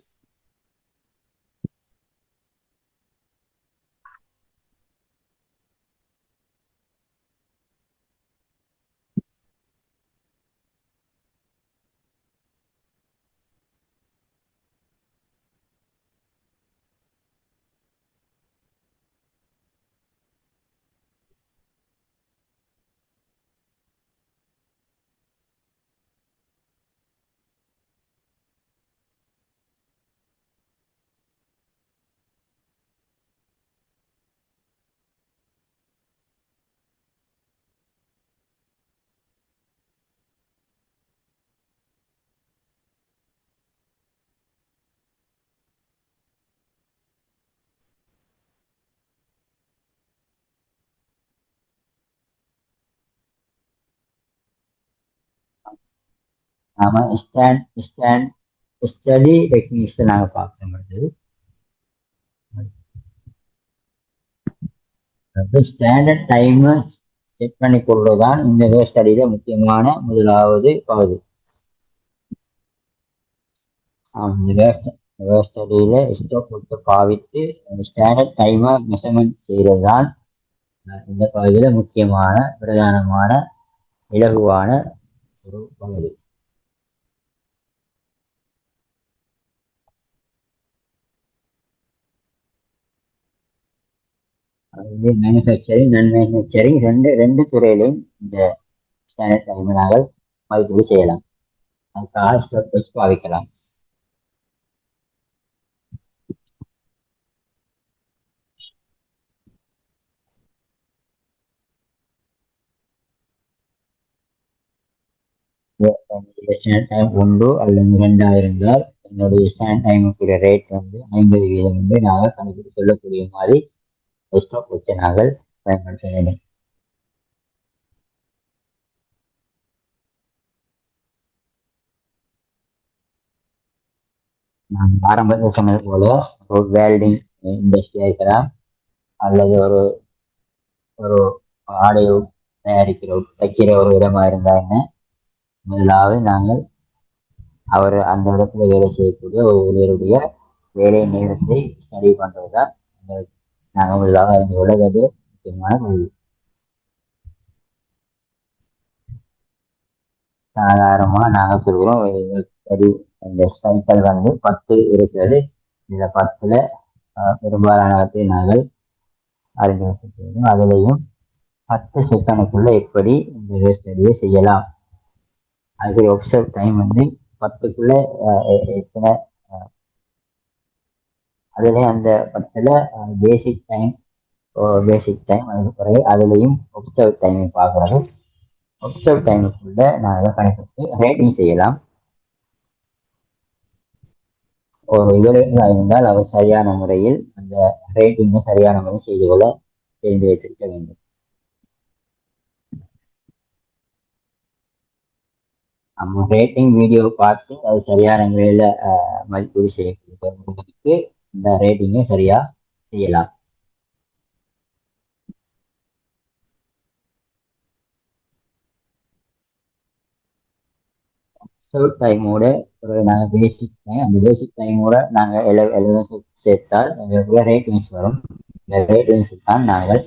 நாம ஸ்டடி டெக்னிக்ஸ் நாங்க பார்க்கறது. ஸ்டாண்டர்ட் டைம் செட் பண்ணி கொள்வதுதான் இந்த ஸ்டடியில முக்கியமான முதலாவது பகுதி. ஸ்டடியில ஸ்டோக் பாவித்து ஸ்டாண்டர்ட் டைமை மெஷர்மெண்ட் செய்யறதுதான் இந்த பகுதியில முக்கியமான பிரதானமான இலகுவான ஒரு பகுதி. மேனுஃபேக்சரிங் நான் மேனுஃபேக்சரிங் ரெண்டு துறையிலையும் இந்த ஸ்டாண்டர்ட் டைமை நாங்கள் மதிப்பீடு செய்யலாம். அதுக்காக ஸ்டோக் வச்சு பாவிக்கலாம். ஸ்டாண்ட் டைம் 1 அல்லது 2 இருந்தால் என்னுடைய ஸ்டாண்ட் டைமுக்குரிய ரேட் 50% நாங்கள் கணக்கிட்டு சொல்லக்கூடிய மாதிரி ஸ்டாக் வச்சு நாங்கள் பயன்படுத்த வேண்டும். நான் ஆரம்பத்தில் சொன்னது போல ஒரு வேல்டிங் இண்டஸ்ட்ரியா இருக்கலாம், அல்லது ஒரு ஒரு ஆடை தைக்கிற ஒரு இடமா இருந்தா என்ன, முதலாவது நாங்கள் அவர் அந்த இடத்துல வேலை செய்யக்கூடிய ஒரு ஊழியருடைய வேலை நேரத்தை ஸ்டடி பண்றதுதான் நாங்கள் முதலாக அறிந்து கொள்ள வேண்டிய முக்கியமான கேள்வி. சாதாரணமா நாங்கள் சொல்கிறோம் ஸ்டடி இந்த சைக்கிள் வந்து 10 இருக்கிறது. இந்த 10ல பெரும்பாலானவற்றை நாங்கள் அறிந்து வைத்திருக்கிறோம். அதிலையும் 10 செகண்டுக்குள்ள எப்படி இந்த ஸ்டடியை செய்யலாம். அதுக்கு ஒப்சர்வ் டைம் வந்து 10க்குள்ள எத்தனை அதுல அந்த 10ல பேசிக் டைம் அதுக்கு பிறகு அதுலயும் ஒப்சர்வ் டைமை பார்க்கறது. ஒப்சர்வ் டைமுக்குள்ள நாங்கள் கணக்கிட்டு ரேட்டிங் செய்யலாம். ஒரு இவருக்கு இருந்தால் அவர் சரியான முறையில் அந்த ரேட்டிங்கை சரியான முறையில் செய்து கொள்ள தெரிந்து வைத்திருக்க வேண்டும். நம்ம ரேட்டிங் வீடியோ பார்த்து அது சரியான முறையில் மதிப்பீடு செய்யக்கூடியவர்களுக்கு இந்த ரேட்டிங்கை சரியா செய்யலாம். ஷார்ட் டைமோட ஒரு நாங்கள் பேசிக் டைம் அந்த பேசிக் டைமோட நாங்கள் எலவன்ஸ் சேர்த்தால் எங்களுக்கு ரேட்டிங்ஸ் வரும். இந்த ரேட்டிங்ஸுக்கு தான் நாங்கள்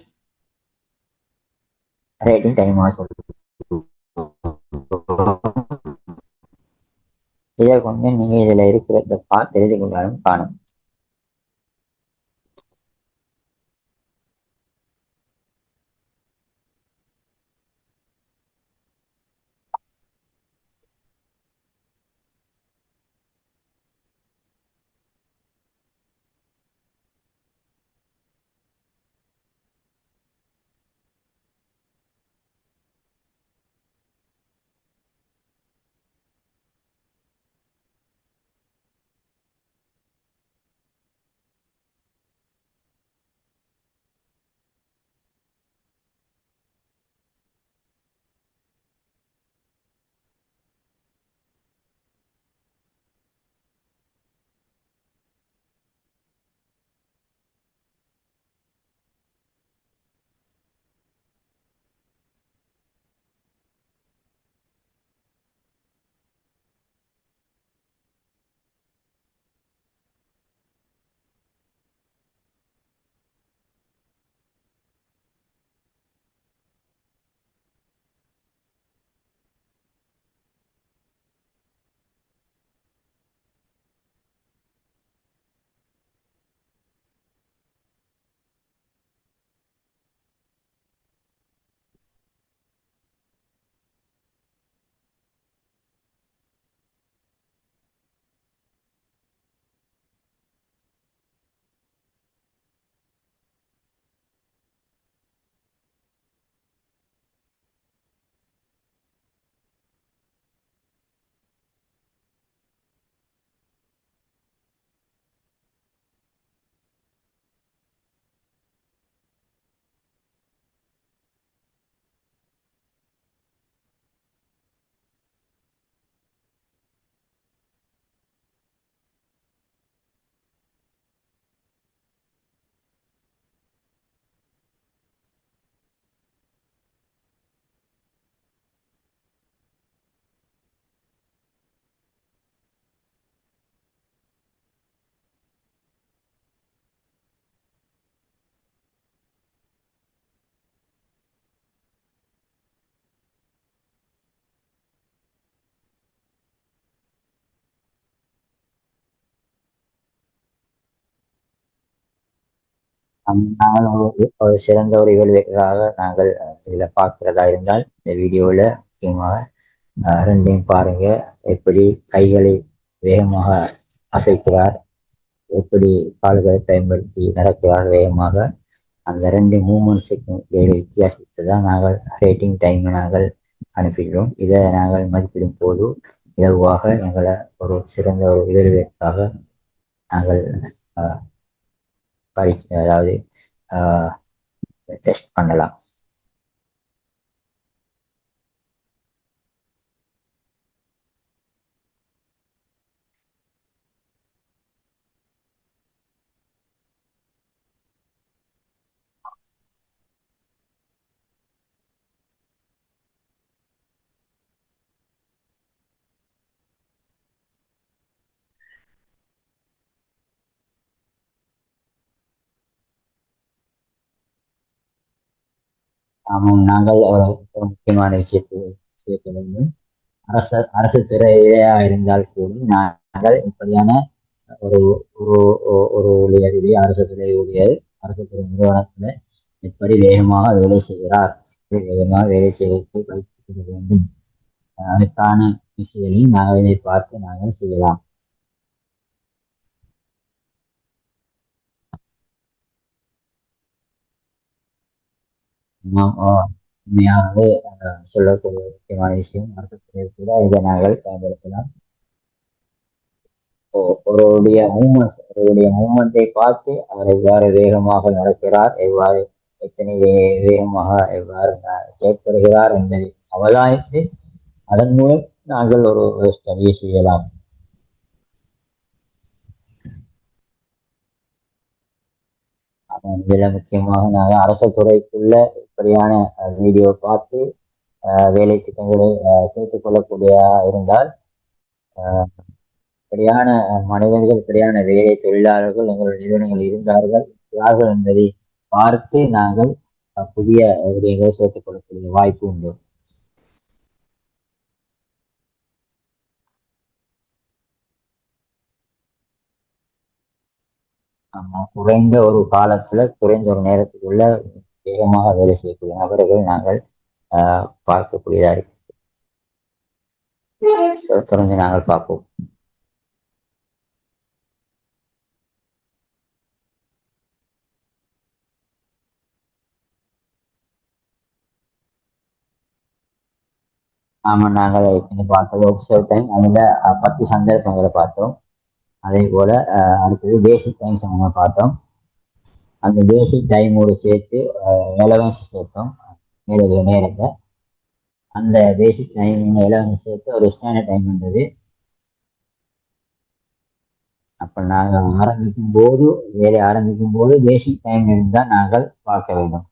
ரேட்டிங் டைமாக சொல்லுவோம். இதை கொண்டு நீங்க இதுல இருக்கிற பார்த்து எழுதி கொண்டாலும் காணும். நாங்கள் ஒரு சிறந்த ஒரு இவல்வேட்டராக நாங்கள் இதில் பார்க்கிறதா இருந்தால் இந்த வீடியோவில் முக்கியமாக ரெண்டையும் பாருங்க. எப்படி கைகளை வேகமாக அசைக்கிறார், எப்படி கால்களை பயன்படுத்தி நடக்கிறார் வேகமாக. அந்த ரெண்டு மூமெண்ட்ஸுக்கும் வித்தியாசத்தை தான் நாங்கள் ரேட்டிங் டைமை நாங்கள் அனுப்பிடுறோம். இதை நாங்கள் மதிப்பிடும் போது இலகுவாக எங்களை ஒரு சிறந்த ஒரு இவல்வேட்டராக நாங்கள் அதாவது டெஸ்ட் பண்ணலாம். ஆமாம், நாங்கள் ஒரு முக்கியமான விஷயத்தை வந்து அரசு துறையிலேயா இருந்தால் கூட இப்படியான ஒரு ஒரு ஒரு ஊழியருடைய அரசு துறை ஊழியர் அரசு துறை நிறுவனத்துல எப்படி வேகமாக வேலை செய்கிறார், வேகமாக வேலை செய்வதற்கு பயிற்சி வேண்டும். அதற்கான விஷயங்களையும் நாங்கள் இதை பார்த்து நாங்கள் செய்யலாம். உண்மையாகவே சொல்லக்கூடிய முக்கியமான விஷயம் அரசு துறை கூட இதை நாங்கள் பயன்படுத்தலாம். ஒருவருடைய மூமெண்ட்டை பார்த்து அவர் எவ்வாறு வேகமாக நடக்கிறார், எவ்வாறு எத்தனை வேகமாக எவ்வாறு செயற்படுகிறார் என்பதை அவதானித்து அதன் மூலம் நாங்கள் ஒரு ஸ்டடி செய்யலாம். இதில் முக்கியமாக நாங்கள் அரசு துறைக்குள்ள இப்படியான வீடியோ பார்த்து வேலை திட்டங்களை சேர்த்துக் கொள்ளக்கூடியதாக இருந்தால் இப்படியான மனிதர்கள், இப்படியான வேலை தொழிலாளர்கள் எங்களுடைய நிறுவனங்கள் இருந்தார்கள் என்பதை பார்த்து நாங்கள் புதிய விடயங்களை சேர்த்துக் கொள்ளக்கூடிய வாய்ப்பு உண்டு. குறைந்த ஒரு காலத்துல குறைந்த ஒரு நேரத்துக்குள்ள வேகமாக வேலை செய்யக்கூடிய நபர்கள் நாங்கள் பார்க்கக்கூடியதா இருக்கு. தொடர்ந்து நாங்கள் பார்ப்போம். ஆமா, நாங்கள் பார்த்தோம் ஒர்க் டைம் அதுல 10 சந்தர்ப்பங்களை பார்த்தோம். அதே போல அடுத்தது பேசிக் டைம் நம்ம பார்த்தோம். அந்த பேசிக் டைமோடு சேர்த்து எலவன்ஸ் சேர்த்தோம் மேலுடைய நேரத்தை. அந்த பேசிக் டைம் எலவன்ஸ் சேர்த்து ஒரு ஸ்டாண்டர்ட் டைம் வந்தது. அப்ப நாங்கள் வேலை ஆரம்பிக்கும் போது பேசிக் டைம் இருந்தால் நாங்கள் பார்க்க வேண்டும்.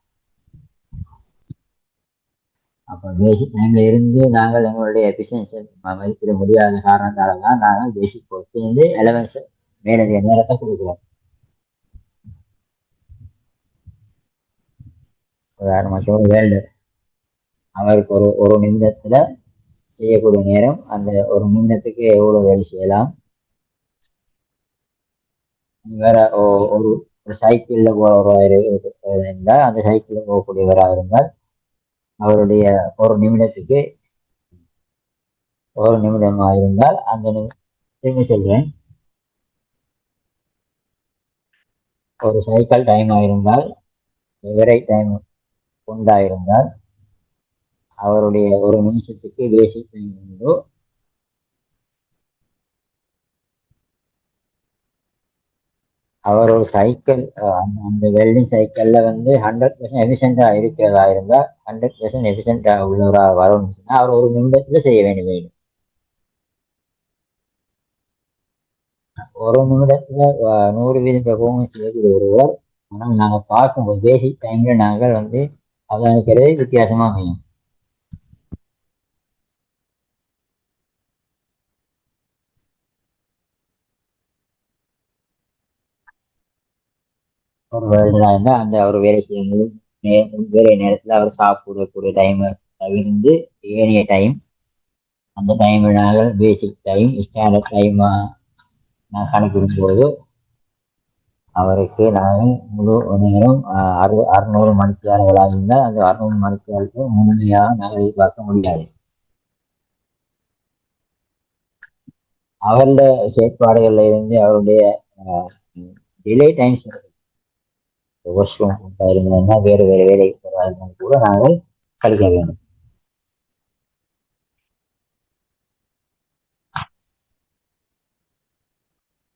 அப்ப பேசிக் டைம்ல இருந்து நாங்கள் எங்களுடைய எஃபிஷியன்சி மதிப்பிட முடியாத காரணத்தால தான் நாங்கள் பேசிக் கோர்ஸ் எலவன்ஸ் மேலதிக நேரத்தை கொடுக்கிறோம். உதாரணமாக வேல்டு அவருக்கு ஒரு நிமிடத்துல செய்யக்கூடிய நேரம், அந்த ஒரு நிமிடத்துக்கு எவ்வளவு வேலை செய்யலாம். வேற ஒரு சைக்கிள்ல போறவராக இருந்தால், அந்த சைக்கிள்ல போகக்கூடியவராக இருந்தால் அவருடைய ஒரு நிமிடத்துக்கு ஒரு நிமிடமாக இருந்தால் அந்த திரும்பி சொல்றேன், ஒரு சைக்கிள் டைம் ஆயிருந்தால் எவரேஜ் டைம் கொண்டாயிருந்தால் அவருடைய ஒரு நிமிஷத்துக்கு பேசிக் டைம் உண்டோ அவர் ஒரு சைக்கிள் அந்த வெல்டிங் சைக்கிள்ல 100% எஃபிஷியண்டா இருக்கிறதா இருந்தா 100% எஃபிஷியண்டா உள்ளவரா வரணும்னு சொன்னா அவர் ஒரு நிமிடத்துல செய்ய வேண்டும். ஒரு நிமிடத்துல 100% பெர்ஃபார்மன்ஸ் செய்யக்கூடிய ஒருவர். ஆனால் நாங்க பார்க்கும்போது பேசிக் டைம்ல நாங்கள் அவதானிக்கிறதே வித்தியாசமா அமையும். ஒரு வேல்டரா இருந்தா அந்த அவர் வேலை செய்யும் வேலை நேரத்துல அவர் சாப்பிடக்கூடிய டைம் தவிர்த்து ஏனைய டைம், அந்த டைம் நாங்கள் பேசிக் டைம் ஸ்டாண்டர்ட் டைம் நான் கணக்கிடும் போது அவருக்கு நாங்கள் முழு நேரம் 600 மணித்தியாளர்களாக இருந்தால் அந்த 600 மணித்தியாளருக்கு முழுமையாக நாங்கள் எதிர்பார்க்க முடியாது. அவருடைய செயற்பாடுகள்ல இருந்து அவருடைய டிலே டைம்ஸ் வாஷ்ரூம் இருந்தா வேறு வேலை கூட நாங்கள் கழிக்க வேண்டும்.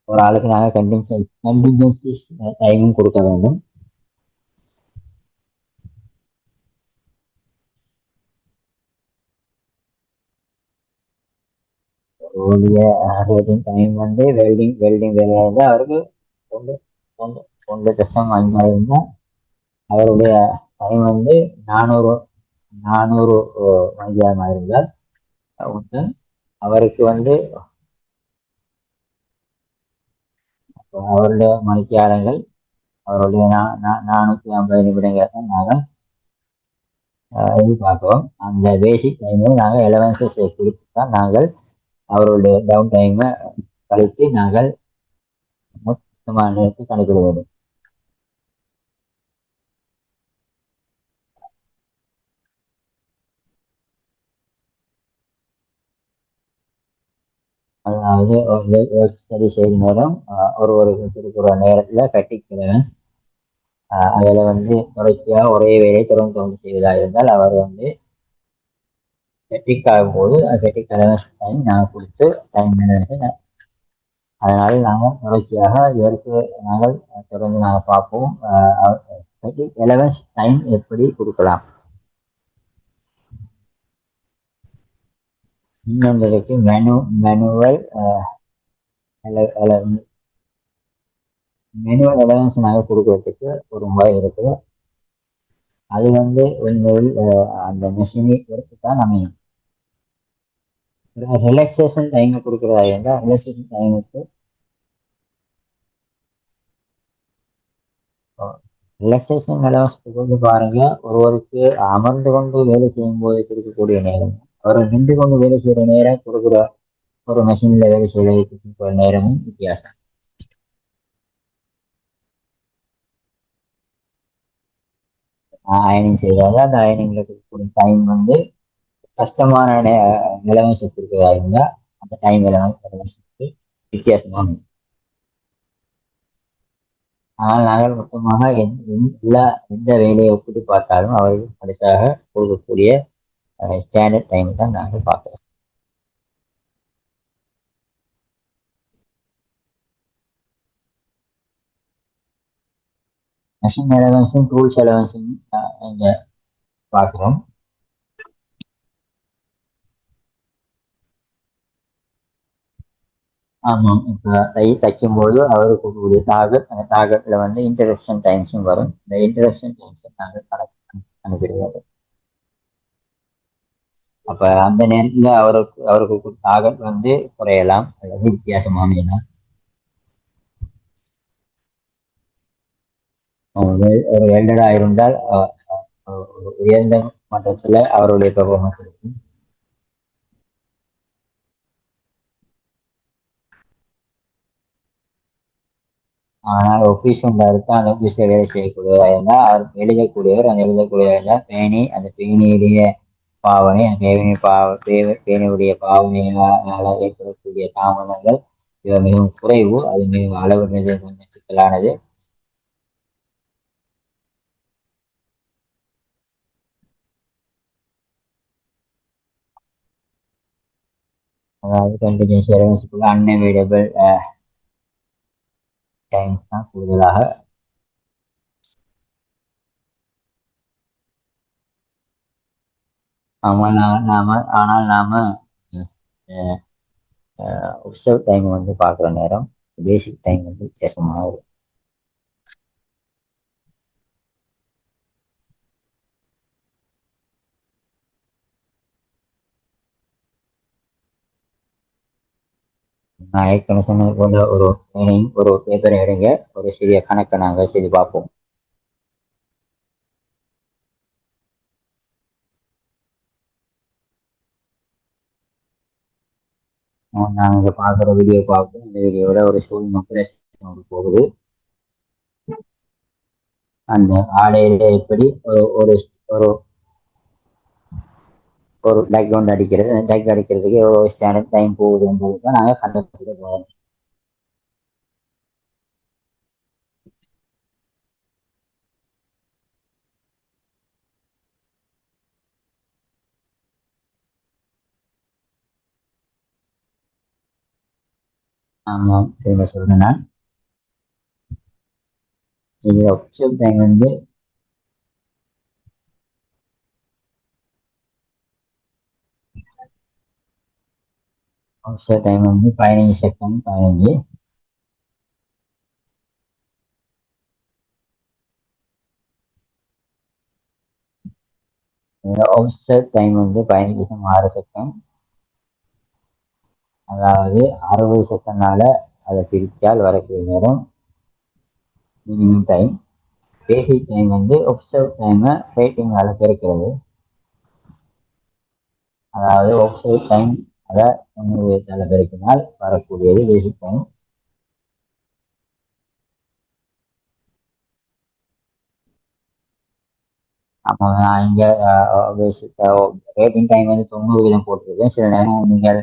ஒரு ஆளுக்கு நாங்கள் கண்டின்ஜென்சி டைமும் கொடுக்க வேண்டும். டைம் வெல்டிங் வேலையா இருந்தா அவருக்கு 1.5 தான். அவருடைய டைம் 400 மணித்தியாலமாக இருந்தால் அவருக்கு அவருடைய மணித்தியாலங்கள் அவருடைய 450 நிமிடங்களை தான் நாங்கள் எதிர்பார்க்கிறோம். அந்த பேசிக் டைமும் நாங்கள் எலவன்ஸஸ் கொடுத்து தான் நாங்கள் அவருடைய டவுன் டைமை கழித்து நாங்கள் மொத்தமான நேரத்தை கணக்கிட வேண்டும். அதாவது ஒரு ஸ்டடி செய்யும் நேரம் ஒரு குறிப்பிட்ட நேரத்துல கட்டிக்கிறேன். அதுல தொடர்ச்சியா ஒரே வேலையை தொடர்ந்து செய்வதாக இருந்தால் அவர் ஃபெட்டிக் ஆகும்போது ஃபெட்டிக் அலவன்ஸ் டைம் நாங்கள் கொடுத்து டைம் அதனால நாங்கள் தொடர்ச்சியாக இதற்கு நாங்கள் தொடர்ந்து நாங்கள் பார்ப்போம். ஃபெட்டிக் அலவன்ஸ் டைம் எப்படி கொடுக்கலாம். இன்னொன்றைக்கு மேனுவல் அலவன்ஸ் நாங்கள் கொடுக்கறதுக்கு ஒரு முறை இருக்கு. அது உண்மையில் அந்த மெஷினை பொறுத்து தான் அமையும். ரிலாக்ஸேஷன் டைம் கொடுக்குறதா இருந்தால் ரிலாக்ஸேஷன் டைமுக்கு ரிலாக்ஸேஷன் அலவன்ஸ் பாருங்க, ஒருவருக்கு அமர்ந்து கொண்டு வேலை செய்யும் போது கொடுக்கக்கூடிய நேரம், அவர் நின்று கொண்டு வேலை செய்யற நேரம் கொடுக்குற ஒரு மெஷின்ல வேலை செய்யற நேரமும் வித்தியாசம். அயனிங் செய்யறாங்க, அந்த அயனிங்ல கொடுக்கக்கூடிய டைம் கஷ்டமான அலவன்ஸ் கொடுக்குறதா இருந்தா அந்த டைம் அலவன்ஸ் வித்தியாசமான. ஆனால் நாங்கள் மொத்தமாக எந்த வேலையை ஒப்பிட்டு பார்த்தாலும் அவர்கள் கடைசியாக கொடுக்கக்கூடிய ஸ்டாண்டர்ட் டைம் தான் நாங்கள் பார்க்கிறோம். மெஷின் அலவன்ஸும் டூல்ஸ் அலவன்ஸும் இங்க பார்க்கிறோம். ஆமாம், இப்ப தைக்கும் போது அவருக்கு கொடுக்கக்கூடிய டார்கெட், அந்த டார்கெட்ல இன்டரப்ஷன் டைம்ஸும் வரும். இந்த இன்டரப்ஷன் டைம்ஸ் நாங்கள் கணக்கிடுவோம். அப்ப அந்த நேரத்துல அவருக்கு டார்கெட் குறையலாம் அல்லது வித்தியாசம் அமையலாம். ஒரு எல்டரா இருந்தால் உயர்ந்த மட்டத்துல அவருடைய பெர்ஃபார்மன்ஸ் இருக்கும். ஆனால் ஒபிஷியல் இருக்கு, அந்த ஒபிஷியல் வேலை செய்யக்கூடியவராக இருந்தால் அவர் எழுதக்கூடியவர், அந்த எழுதக்கூடியவர் இருந்தால் பேணி, அந்த பேணியுடைய பாவனை, அந்த பேணியுடைய பாவனையால் ஏற்படக்கூடிய தாமதங்கள் இவை மிகவும் குறைவு. அது மிகவும் அளவு கொஞ்சம் சிக்கலானது. அதாவது கண்டினியூஸ் எலவன்ஸுக்குள்ள அன்அவைலபிள் டைம் தான் கூடுதலாக. ஆனால் நாம ஒப்சர்வ் டைம் பார்க்குற நேரம் பேசிக் டைம் வித்தியாசமாக இருக்கும். நான் ஏற்கனவே சொன்னது போல ஒரு பேப்பரை எடுங்க, ஒரு சிறிய கணக்கை நாங்கள் செய்து பார்ப்போம். நாங்க பார்க்குற வீடியோ பார்ப்போம். இந்த வீடியோட ஒரு ஸ்டூடெண்ட் ஆப்ரேஷன் போகுது. அந்த ஆலையில எப்படி ஒரு ஒரு ஒரு டக் அடிக்கிறது, டக் அடிக்கிறதுக்கு எவ்வளவு ஸ்டாண்டர்ட் டைம் போகுதுன்றது தான் நாங்கள் கண்டுபிடிக்க போகிறோம். ஆமாம், திரும்ப சொல்றேன் நான். இது observe time observe time 15 second 15. Observe time 15.6 second. அதாவது 60 செகண்ட்னால அதை பிரித்தால் வரக்கூடிய நேரம் மினிமம் டைம். பேசிக் டைம் ஒப்சர்வ் டைமை ரேட்டிங்கால பெருக்கிறது. அதாவது ஒப்சர்வ் டைம் அதை 90 பெருக்கினால் வரக்கூடியது பேசிக் டைம். அப்போ நான் இங்கே பேசிக் ரேட்டிங் டைம் வந்து 90 வீதம் போட்டிருக்கேன். சில நேரம் நீங்கள்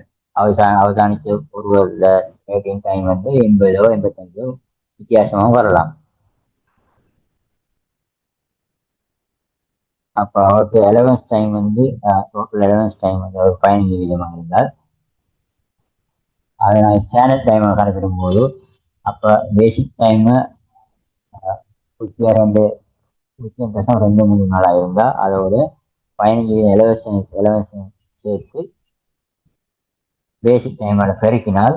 அவதானிக்க ஒருவரில் ரேட்டிங் டைம் வந்து 80 85 வித்தியாசமாக வரலாம். அப்போ அவருக்கு அலவன்ஸ் டைம் வந்து டோட்டல் அலவன்ஸ் டைம் வந்து ஒரு 15 வீதமாக இருந்தால் அதை நான் ஸ்டாண்டர்ட் டைம் கணக்கிடும் போது அப்போ பேசிக் டைமு 2.23 இருந்தால் அதோட 15 இலவச சேர்த்து பேசிக் டைமோட பெருக்கினால்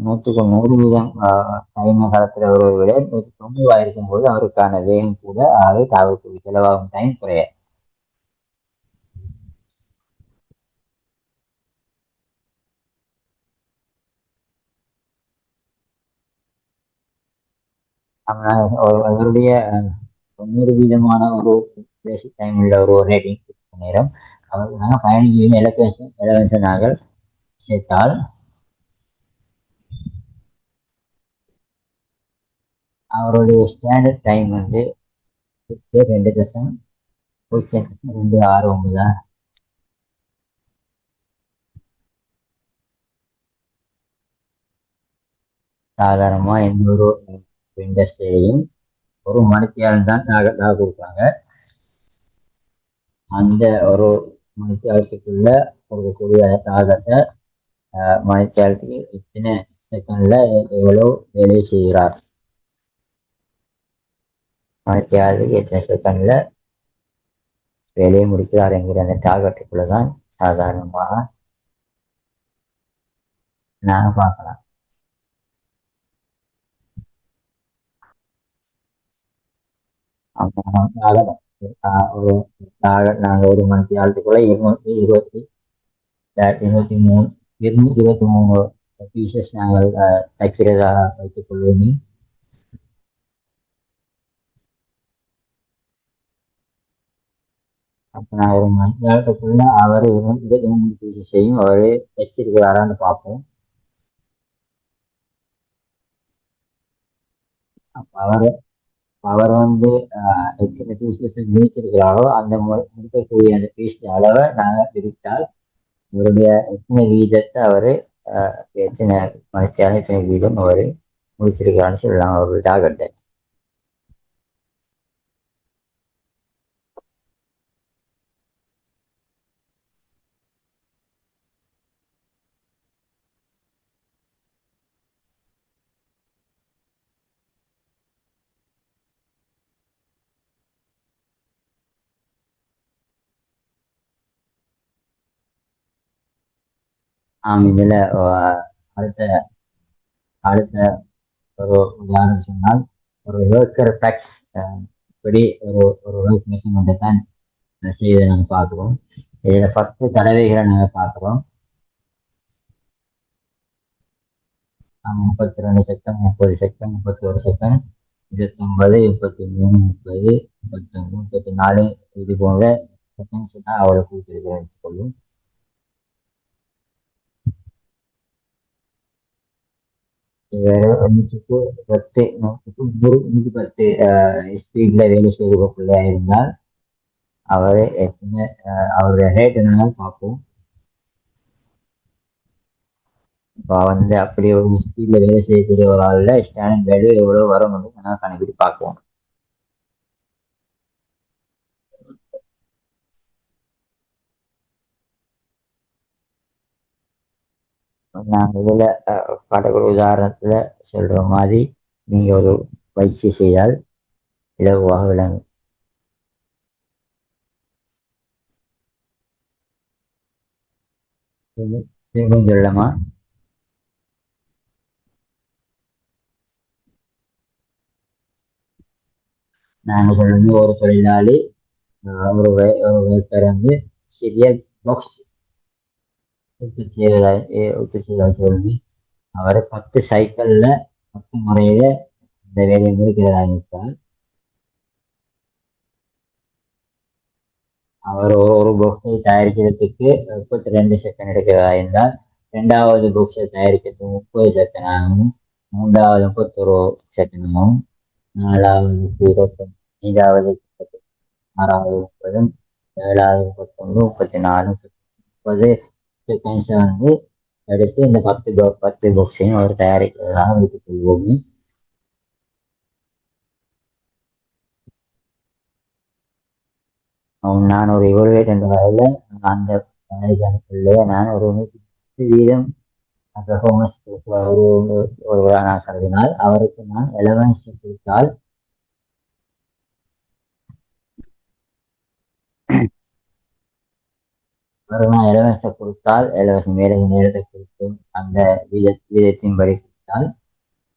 நூற்றுக்கு 100 வீதம் டைம் காலத்தில் ஒருவர் விட 190 இருக்கும் போது அவருக்கான வேகம் கூட ஆகவே அவருக்கு செலவாகும் டைம் குறைய. அவருடைய 90 வீதமான ஒரு பேசிக் டைம் உள்ள ஒரு ரேட்டிங் நேரம் அவருக்கு நாங்கள் 15 வீதம் இலவச நாங்கள் சேர்த்தால் அவருடைய ஸ்டாண்டர்ட் டைம் வந்து 2.269 சாதாரணமா எந்த ஒரு இண்டஸ்ட்ரியிலையும் ஒரு மணித்தியாலம் தான் கொடுப்பாங்க. அந்த ஒரு மணித்தியாலத்துக்குள்ள கொடுக்கக்கூடிய தாகத்தை மணித்தியாலத்துக்கு இத்தனை செகண்ட்ல எவ்வளவு வேலை செய்கிறார், மணித்தியாலத்துக்கு எத்தனை செகண்ட்ல வேலையை முடிக்கிறார் என்கிற அந்த டார்கெட்டுக்குள்ளதான் சாதாரணமாக நாங்க பார்க்கலாம். நாங்க ஒரு மணித்தியாலத்துக்குள்ள 223 பீசஸ் நாங்கள் தைக்கிறதா வைத்துக் கொள்வோமே. அப்ப நான் ஒரு மணித்தியாலத்துக்குள்ள அவர் 23 பீசஸையும் அவரு தைச்சிருக்கிறாரான்னு பார்ப்போம். அவர் வந்து எத்தனை பீசஸ் முடிச்சிருக்கிறாரோ அந்த முடிக்கக்கூடிய அந்த பீஸ் அளவை நாங்கள் பிரித்தால் இவருடைய எத்தனை வீதத்தை அவரு எத்தனை மணித்தியாலம் எத்தனை வீதம் அவரு முடிச்சிருக்கிறான்னு சொல்லலாம் அவருடைய டார்கெட்டை. இதுல அடுத்த அடுத்த ஒரு உதாரணம் சொன்னால் ஒரு ஒர்க்கர் டேக்ஸ் இப்படி ஒரு ஒர்க் மெஷர்மெண்ட்டை தான் செய்வதை நாங்கள் பார்க்குறோம். இதுல 10 தடவைகளை நாங்கள் பார்க்குறோம். 32 செகண்ட், 30 செகண்ட், 31 செகண்ட், 29, 33, 30, 31, 34 இது போன்ற செகண்ட்ஸ் தான் அவரை கொடுத்திருக்கிறேன் சொல்லும். நூற்றுக்கு 10 ஸ்பீட்ல வேலை செய்வதற்குள்ள இருந்தால் அவரை அவருடைய ரேட் என்னன்னு பார்ப்போம். இப்போ வந்து அப்படி ஒரு ஸ்பீட்ல வேலை செய்யக்கூடிய ஒரு ஆள்ல ஸ்டாண்டிங் வேல்யூ எவ்வளவு வரும் அப்படின்னு கணக்கிட்டு பார்ப்போம். நாங்கள் இதுல காட்டக்கூடிய உதாரணத்துல சொல்ற மாதிரி நீங்க ஒரு பயிற்சி செய்தால் இலகுவாக விளங்கும். திரும்பவும் சொல்லலாமா? நாங்க சொல்றது ஒரு தொழிலாளி ஒரு ஒருத்தர் வந்து சிறிய பாக்ஸ் உற்பத்தி செய்வதாக சொல்லி அவரை 10 சைக்கிள்ல 10 முறையில இந்த வேலையை முடிக்கிறதா இருந்தால் அவர் ஒரு புக்ஸை தயாரிக்கிறதுக்கு 32 செகண்ட் எடுக்கிறதா இருந்தால், இரண்டாவது புக்ஸை தயாரிக்கிறதுக்கு 30 செகண்ட் ஆகும், மூன்றாவது 31 செகண்ட் ஆகும், நாலாவது 25, ஐந்தாவது 30, ஆறாவது 30, ஏழாவது 31, 34, 30 செகண்ட்ஸை எடுத்து இந்த 10 புக்ஸையும் அவர் தயாரிக்கிறதாக வைத்துக் கொள்வோம். நான் ஒரு இவர்வேட் என்ற வகையில் அந்த அமெரிக்கானுக்குள்ளே நான் ஒரு 110% பெர்ஃபார்மன்ஸ் ஒருவராக நான் கருதினால் அவருக்கு நான் 11 கொடுத்தால் அவருக்கு நான் 11 கொடுத்தால் 11 மேலே நேரத்தை கொடுத்து அந்த வீதத்தின் படி கொடுத்தால்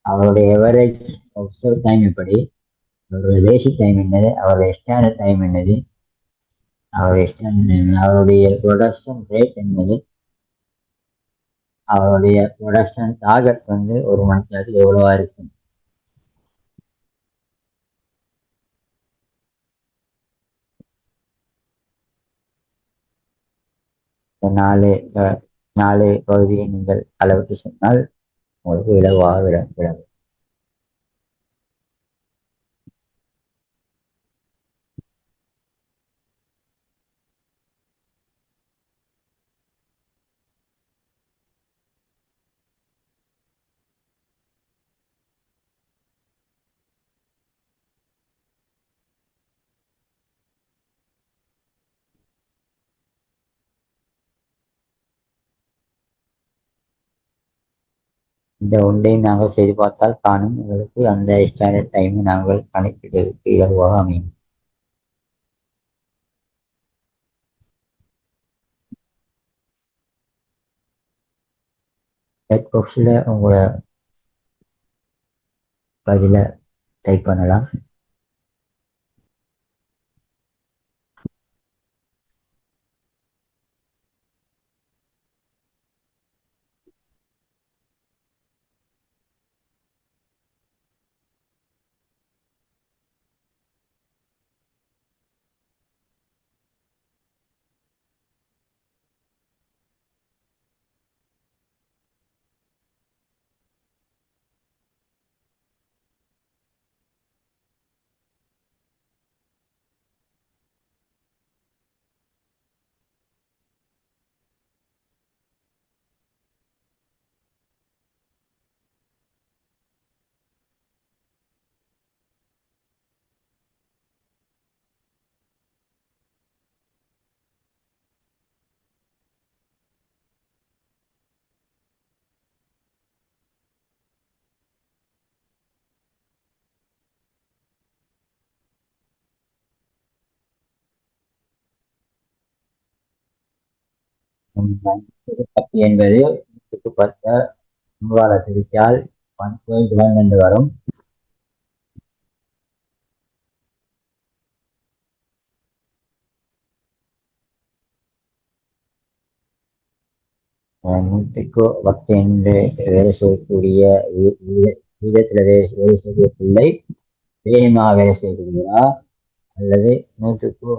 அவருடைய எவரேஜ் ஒப்சர்வ் டைம் எப்படி, அவருடைய பேசிக் டைம் என்னது, அவருடைய ஸ்டாண்டர்ட் டைம் என்னது, அவருடைய ப்ரொடக்ஷன் ரேட் என்னது, அவருடைய ப்ரொடக்ஷன் டார்கெட் ஒரு மணி நேரத்துக்கு எவ்வளவா இருக்கும். நாலு நாலு பகுதியை நீங்கள் அளவிட்டு சொன்னால் உங்களுக்கு இலவாக விளங்கும். இந்த ஒன்றையும் நாங்கள் செய்து பார்த்தால் காணும் உங்களுக்கு அந்த ஸ்டாண்டர்ட் டைமை நாங்கள் கணக்கிடுவதற்கு இலவாக அமையும். சாட் பாக்ஸில் உங்களை பதில டைப் பண்ணலாம். என்பது 10 உங்களால் பிரித்தால் 1.1 என்று வரும். நூற்றுக்கு 10 என்று வேலை செய்யக்கூடிய வீதத்தில் வேலை செய்யக்கூடிய பிள்ளை வேகமாக வேலை செய்யக்கூடியதா அல்லது நூற்றுக்கு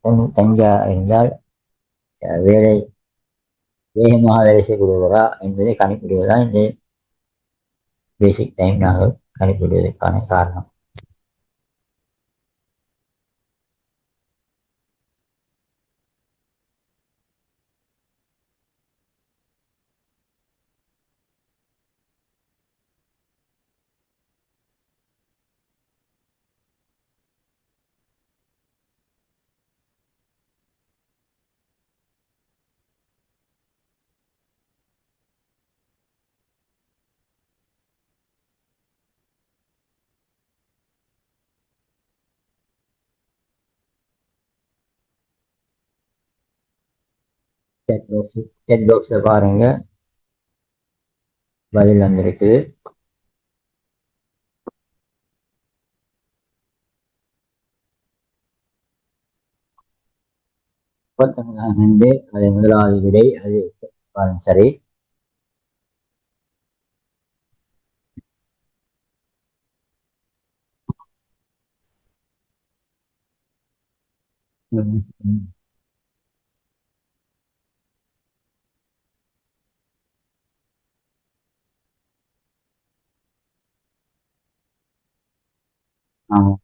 95 இருந்தால் வேலை வேகமாக வேலை செய்யக்கூடியதா என்பதை கணிப்பிடுவதுதான் இந்த பேசிக் டைம் நாங்கள் கணிப்பிடுவதற்கான காரணம். செட் பாக்ஸ்ல பாருங்க பதில் வந்திருக்கு. அது முதலாவது விடை, அது சரி. ஆமாம்.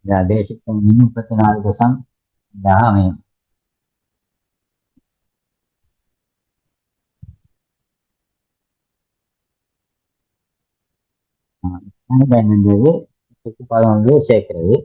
இந்த பேசிக் டைமிங் 34 இதாக அமையும். என்பது 11 சேர்க்கிறது.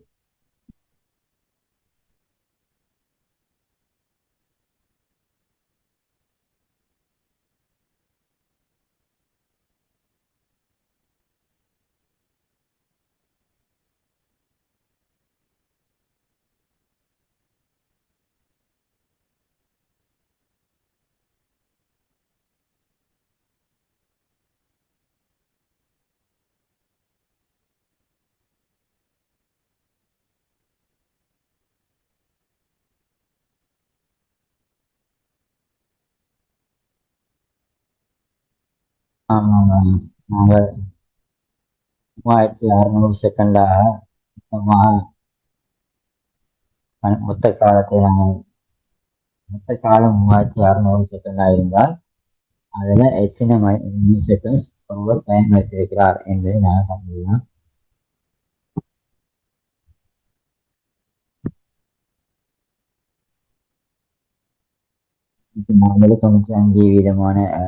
ஆமாம். நாங்கள் 3600 செகண்டாக மொத்தமாக மொத்த காலத்தை நாங்கள் மொத்த காலம் 3600 செகண்டாக இருந்தால் அதில் எத்தனை மில்லி செகண்ட்ஸ் ஒருவர் பயன்படுத்தியிருக்கிறார் என்பதை நாங்கள் கண்டுபிடிக்கலாம். இப்போ 95%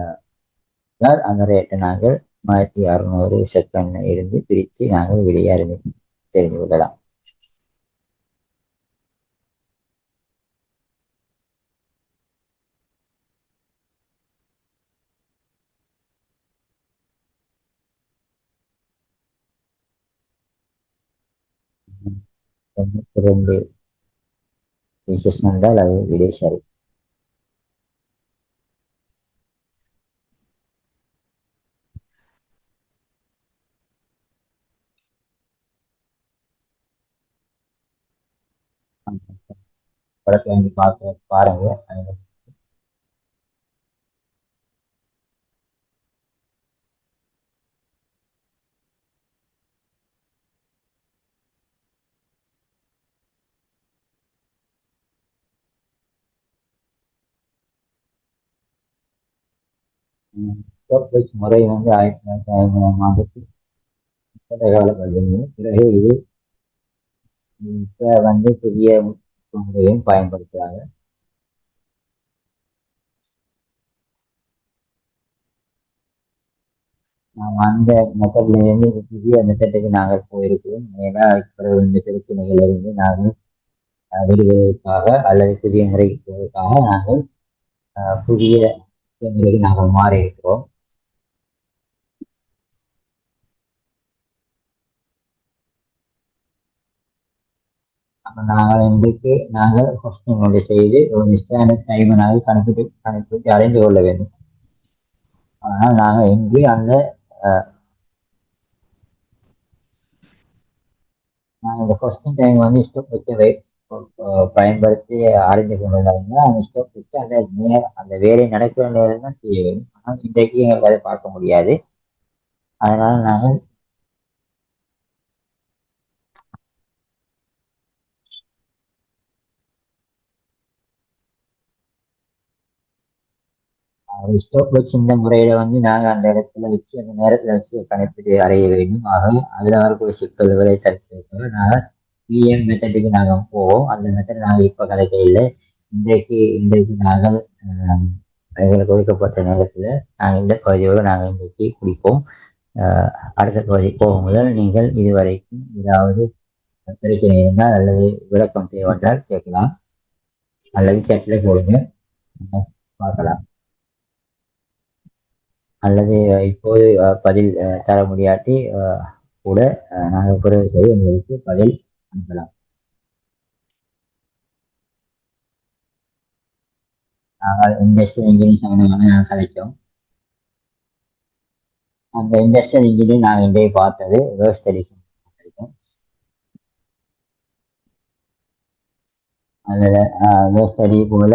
அந்த ரேட்டை நாங்கள் 3600 செகண்ட்ல இருந்து பிரித்து நாங்கள் வெளியே தெரிந்து கொள்ளலாம். ரெண்டு பீசஸ் என்றால் அது விடை சரி. படத்தை வந்து பாருங்க. முறை வந்து 1950 கால பகுதியில் பிறகு இது இப்ப வந்து புதிய முறையும் பயன்படுத்துறாங்க. அந்த மெத்தட்ல இருந்து புதிய மெத்தட்டுக்கு நாங்கள் போயிருக்கிறோம். ஏன்னா பிறகு இந்த பிரச்சனைகள் இருந்து நாங்கள் விடுவதற்காக அல்லது புதிய முறைக்கு போவதற்காக நாங்கள் புதிய முறைக்கு நாங்கள் மாறி இருக்கிறோம். அப்ப நாங்கள் இன்றைக்கு நாங்கள் கொஸ்டின் ஒன்று செய்து ஒரு ஸ்டாண்டர்ட் டைமை நாங்கள் கணக்கிட்டு அறிந்து கொள்ள வேண்டும். ஆனால் நாங்கள் இன்று அந்த நாங்கள் இந்த கொஸ்டின் டைம் வந்து ஸ்டோப் வைக்கவே பயன்படுத்தி அறிஞ்சு கொண்டதாங்க அந்த ஸ்டோப் வச்சு அந்த வேலை நடக்கிற நேரம் தான் செய்ய வேண்டும். ஆனால் இன்றைக்கு எங்களுக்கு அதை பார்க்க முடியாது. அதனால நாங்கள் ஸ்டோப் வச்சு இந்த முறையில வந்து நாங்கள் அந்த இடத்துல வச்சு அந்த நேரத்தில் வச்சு கணக்கிட்டு அறைய வேண்டும். ஆக அதில் வரக்கூடிய சிக்கல்களை தடுக்கிறதுக்காக நாங்கள் பிஎம் மெத்தட்டுக்கு நாங்கள் போவோம். அந்த மெத்தட் நாங்கள் இப்போ கலைக்க இல்லை. இன்றைக்கு நாங்கள் எங்களுக்கு ஒதுக்கப்பட்ட நேரத்தில் நாங்கள் இந்த பகுதியோடு நாங்கள் இன்றைக்கு குடிப்போம். அடுத்த பகுதி போகும் முதல் நீங்கள் இதுவரைக்கும் ஏதாவது பிரச்சனை இருந்தால் அல்லது விளக்கம் தேவைப்பட்டால் கேட்கலாம் அல்லது செட்டில் போடுங்க பார்க்கலாம். அல்லது இப்போது பதில் தர முடியாட்டி கூட நாங்கள் பிறகு செய்து உங்களுக்கு பதில் அனுப்பலாம். நாங்கள் இண்டஸ்ட்ரியல் இன்ஜினியரிங் சம்பந்தமாக நாங்கள் கலைச்சோம். அந்த இண்டஸ்ட்ரியல் இன்ஜினியரிங் நாங்கள் இன்றைய பார்த்தது வேர்ஸ் ஸ்டடிஸ் கிடைக்கும். அதில் வேர்ஸ் ஸ்டடி போல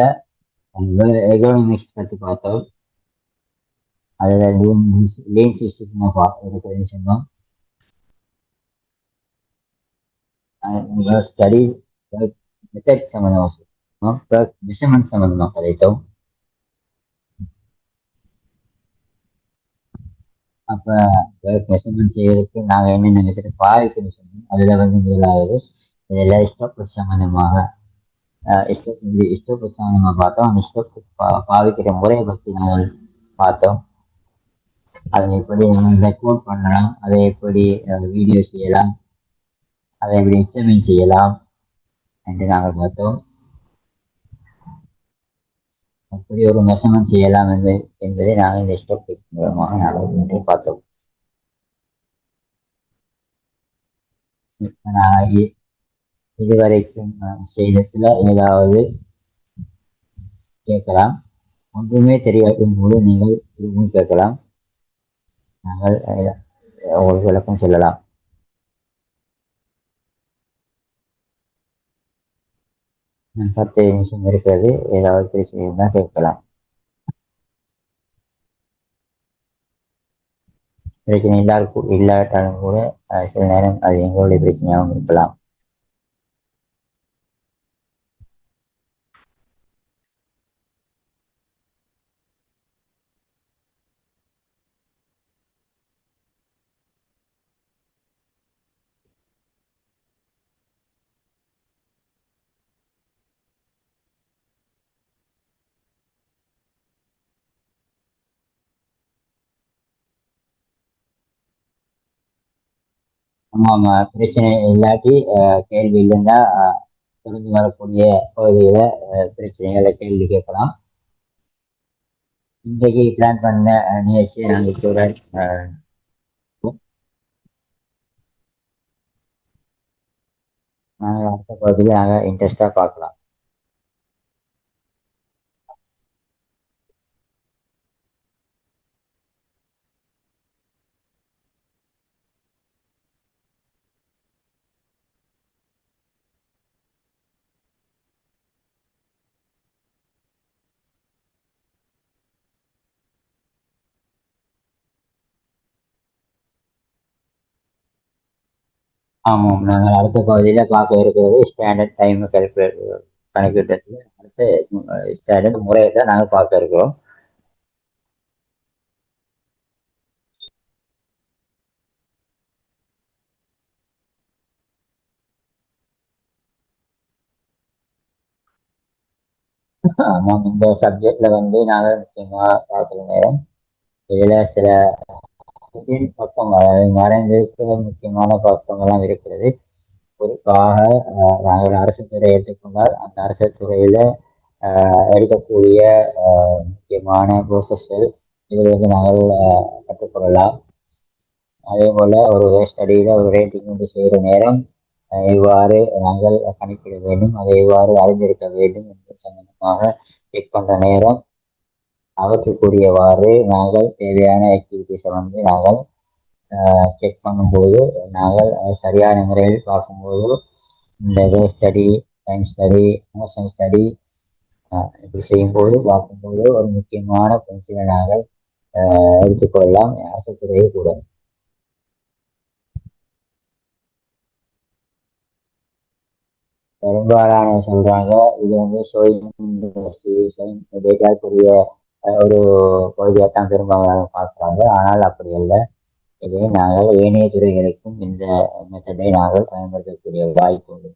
எகனாமிக்ஸ் பற்றி பார்த்தோம். அதில் லீன் சிஸ்டம் இருக்கிறது சொன்னோம். ஸ்டடி மெத்தட் சம்பந்தமாக மெஷர்மெண்ட் சம்பந்தமா கதைத்தோம். அப்ப மெஷர்மெண்ட் செய்யறதுக்கு நாங்க என்ன நினைச்சிட்டு பாதிக்குன்னு சொன்னோம். அதுல வந்து முதலாவது இதெல்லாம் ஸ்டோப் சம்பந்தமாக ஸ்டோப் சம்பந்தமா பார்த்தோம். அந்த ஸ்டோப் பாவிக்கிற முறையை பற்றி நாங்கள் பார்த்தோம். அதை எப்படி நம்ம ரெக்கார்ட் பண்ணலாம், அதை எப்படி வீடியோ செய்யலாம், அதை எப்படி எக்ஸ்பிளைன் செய்யலாம் என்று நாங்கள் பார்த்தோம். அப்படி ஒரு மெஷர்மெண்ட் செய்யலாம் என்பதை நாங்கள் இந்த ஸ்டோப் மூலமாக நாங்கள் பார்த்தோம். நான் இதுவரைக்கும் செய்ததுல ஏதாவது கேட்கலாம். ஒன்றுமே தெரியாத போது நீங்கள் திரும்பவும் கேட்கலாம். நாங்கள் உங்களுக்கு விளக்கம் சொல்லலாம். 10 நிமிஷம் இருக்கிறது. ஏதாவது பிரச்சனை இருந்தால் கேட்கலாம். பிரச்சனை இல்லாட்டாலும் கூட சில நேரம் அது எங்களுடைய பிரச்சனையாகவும் இருக்கலாம். ஆமா, பிரச்சனை இல்லாட்டி கேள்வி இல்லைன்னா தொடர்ந்து வரக்கூடிய பகுதியில பிரச்சனைகளை கேள்வி கேட்கலாம். இன்றைக்கு பிளான் பண்ண நிகழ்ச்சியை நாங்கள் இத்துடன் நாங்கள் அடுத்த பகுதியில் நாங்கள் இன்ட்ரெஸ்டா பார்க்கலாம். ஆமாம், நாங்கள் அடுத்த பகுதியில பார்க்க இருக்கிறது ஸ்டாண்டர்ட் டைம் கணக்கிட்டதுல அடுத்த ஸ்டாண்டர்ட் முறையை தான் நாங்கள் பார்க்க இருக்கிறோம். ஆமாம், இந்த சப்ஜெக்ட்ல வந்து நாங்கள் முக்கியமா பார்க்குற நேரம் இதுல சில பக்கங்கள் மறைந்திருக்கிற முக்கியமான பக்கங்கள்லாம் இருக்கிறது. குறிப்பாக நாங்கள் அரசு துறை எடுத்துக்கொண்டால் அந்த அரசு துறையில எடுக்கக்கூடிய முக்கியமான ப்ரோசஸ்கள் இது வந்து நாங்கள் கற்றுக்கொள்ளலாம். அதே போல ஒரு ஸ்டடியில ஒரு ரேட்டிங் வந்து செய்கிற நேரம் இவ்வாறு நாங்கள் கணிப்பிட வேண்டும், அதை இவ்வாறு அறிந்திருக்க வேண்டும் என்று சம்பந்தமாக செக் பண்ற நேரம் அவற்றுக்குரியவாறு நாங்கள் தேவையான ஆக்டிவிட்டிஸை வந்து நாங்கள் செக் பண்ணும்போது நாங்கள் சரியான முறையில் பார்க்கும்போது இந்த way study, time study, motion study இப்படி செய்யும்போது பார்க்கும்போது ஒரு முக்கியமான பென்சிலை நாங்கள் எடுத்துக்கொள்ளலாம். ஆசைக்குறையே கூட. பெரும்பாலான சொல்றாங்க இது வந்து டேட்டாக்குரிய ஒரு பகுதியாகத்தான் பெரும்பாலான பார்க்குறாங்க. ஆனால் அப்படி அல்ல. இதை நாங்கள் ஏனைய துறைகளுக்கும் இந்த மெத்தடை நாங்கள் பயன்படுத்தக்கூடிய வாய்ப்பு உண்டு.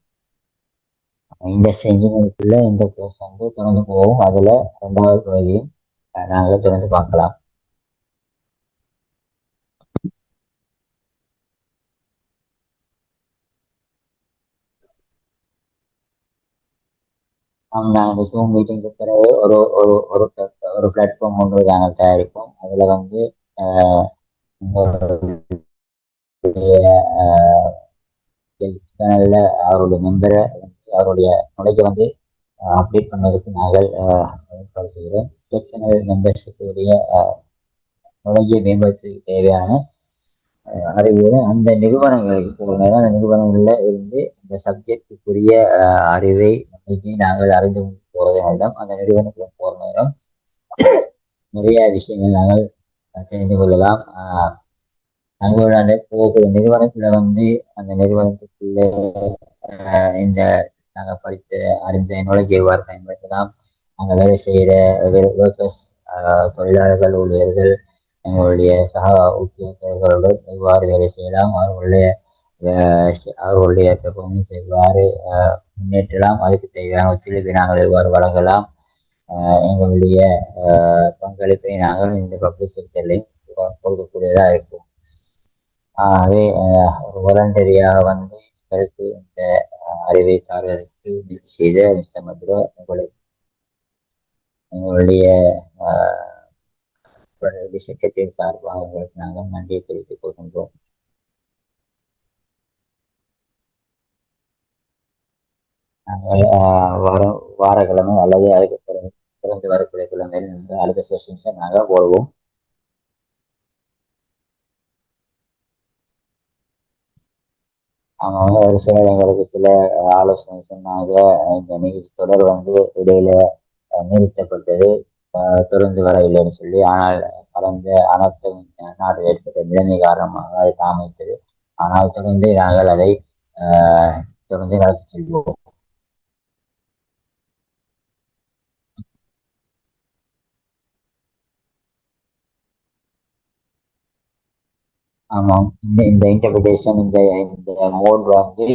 இண்டஸ்ட்ரி இன்ஜினியரிங்குள்ள இந்த கோர்ஸ் வந்து தொடர்ந்து போகும். அதுல 2வது பகுதியும் நாங்கள் தொடர்ந்து பார்க்கலாம். நாங்கள் இந்த ஜூம் மீட்டிங்க்கு பிறகு ஒரு ஒரு ஒரு ஒரு பிளாட்ஃபார்ம் ஒன்று நாங்கள் தயாரிப்போம். அதுல வந்து சேனல்ல அவருடைய மெம்பரை அவருடைய நுழைக்க வந்து அப்டேட் பண்ணதுக்கு நாங்கள் ஏற்பாடு செய்கிறோம். சேனல் மெம்பர்ஷிப்புடைய நுழைய மேம்படுத்துவதற்கு தேவையான அறிவுரை அந்த நிறுவனங்களுக்கு போகிற நேரம் அந்த நிறுவனங்கள்ல இருந்து இந்த சப்ஜெக்டுக்குரிய அறிவை நாங்கள் அறிந்து போறது நேரம் அந்த நிறுவனத்துக்கு போற நேரம் நிறைய விஷயங்கள் நாங்கள் தெரிந்து கொள்ளலாம். தங்களோட அந்த போகிற நிறுவனத்துல வந்து அந்த நிறுவனத்துக்குள்ள இந்த நாங்கள் படித்த அறிந்த நாலேஜ் எவ்வாறு பயன்படுத்தலாம், நாங்கள் வேலை செய்கிற ஒர்க்கர்ஸ், தொழிலாளர்கள், ஊழியர்கள், எங்களுடைய சக உத்தியோகர்களுடன் எவ்வாறு வேலை செய்யலாம், அவர்களுடைய பெர்ஃபார்மன்ஸ் எவ்வாறு முன்னேற்றலாம், அதுக்கு தேவையான ஒத்துழைப்பை நாங்கள் எவ்வாறு வழங்கலாம், எங்களுடைய பங்களிப்பை நாங்கள் இந்த பப்ளிக் செக்டரில் கொடுக்கக்கூடியதாக இருக்கும். ஆகவே ஒரு வாலண்டரியாக வந்து எங்களுக்கு இந்த அறிவை சார்வதற்கு முயற்சி செய்த மிஸ்டர் மதுரா உங்களுக்கு எங்களுடைய சட்டத்தின் சார்பாக உங்களுக்கு நாங்கள் நன்றியை தெரிவித்துக் கொள்கின்றோம். நாங்கள் வாரக்கிழமை அல்லது அதுக்கு பிறந்து வரக்கூடிய கிழமையில் வந்து அடுத்த செஷன்ஸை நாங்கள் போடுவோம். அவங்க ஒரு சிலர் எங்களுக்கு சில ஆலோசனை சொன்னாங்க. இந்த நிகழ்ச்சி தொடர் வந்து இடையில நிறுத்தப்பட்டது, தொடர்ந்து வரவில்லைன்னு சொல்லி. ஆனால் கலந்த அனைத்து நாடு ஏற்பட்ட நிலைமை காரணமாக அது தாமதித்தது. ஆனால் தொடர்ந்து நாங்கள் அதை தொடர்ந்து நடத்தி செல்வோம். ஆமாம், இந்த இன்டர்பிரிட்டேஷன், இந்த மோட் வந்து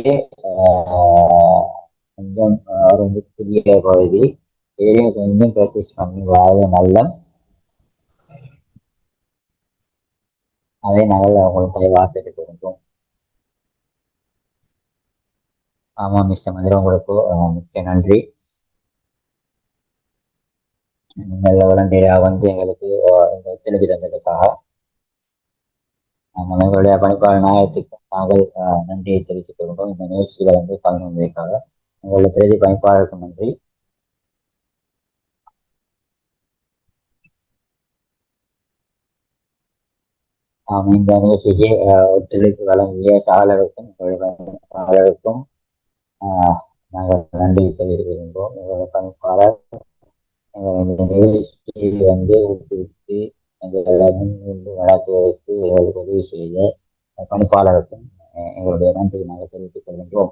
கொஞ்சம் ரொம்ப புதிய பகுதி. இதையும் கொஞ்சம் ப்ராக்டிஸ் பண்ணி வாழ நல்ல அதை நாங்கள் உங்களுக்கு வார்த்தை கொடுப்போம். ஆமாம் மிஸ்டர் மதுரை, உங்களுக்கு மிக்க நன்றி. நீங்கள் வாலண்டியராக வந்து எங்களுக்கு இந்த ஒத்துழைப்பு தந்ததுக்காக எங்களுடைய பணிப்பாளர் நாயகத்துக்கு நாங்கள் நன்றியை தெரிவித்துக் கொள்கிறோம். இந்த நிகழ்ச்சிகளை வந்து கலந்து வந்ததற்காக உங்களுடைய பிரதி பணிப்பாளருக்கு நன்றி. இந்த நிகழ்ச்சிக்கு ஒத்துழைப்பு வழங்கிய சாளருக்கும் சாளருக்கும் நாங்கள் நன்றி தெரிவிக்கின்றோம். எங்களுடைய பணிப்பாளர் இந்த நிகழ்ச்சியை வந்து ஊக்குவித்து எங்களை முன்கொண்டு நடத்துவதற்கு எங்களுக்கு உதவி செய்த பணிப்பாளருக்கும் எங்களுடைய நன்றியை நாங்கள் தெரிவித்துக் கொள்கின்றோம்.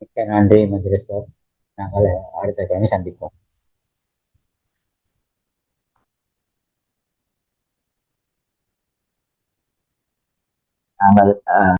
மிக்க நன்றி மதுரை சார். நாங்கள் அடுத்த டைம் சந்திப்போம். நாங்கள்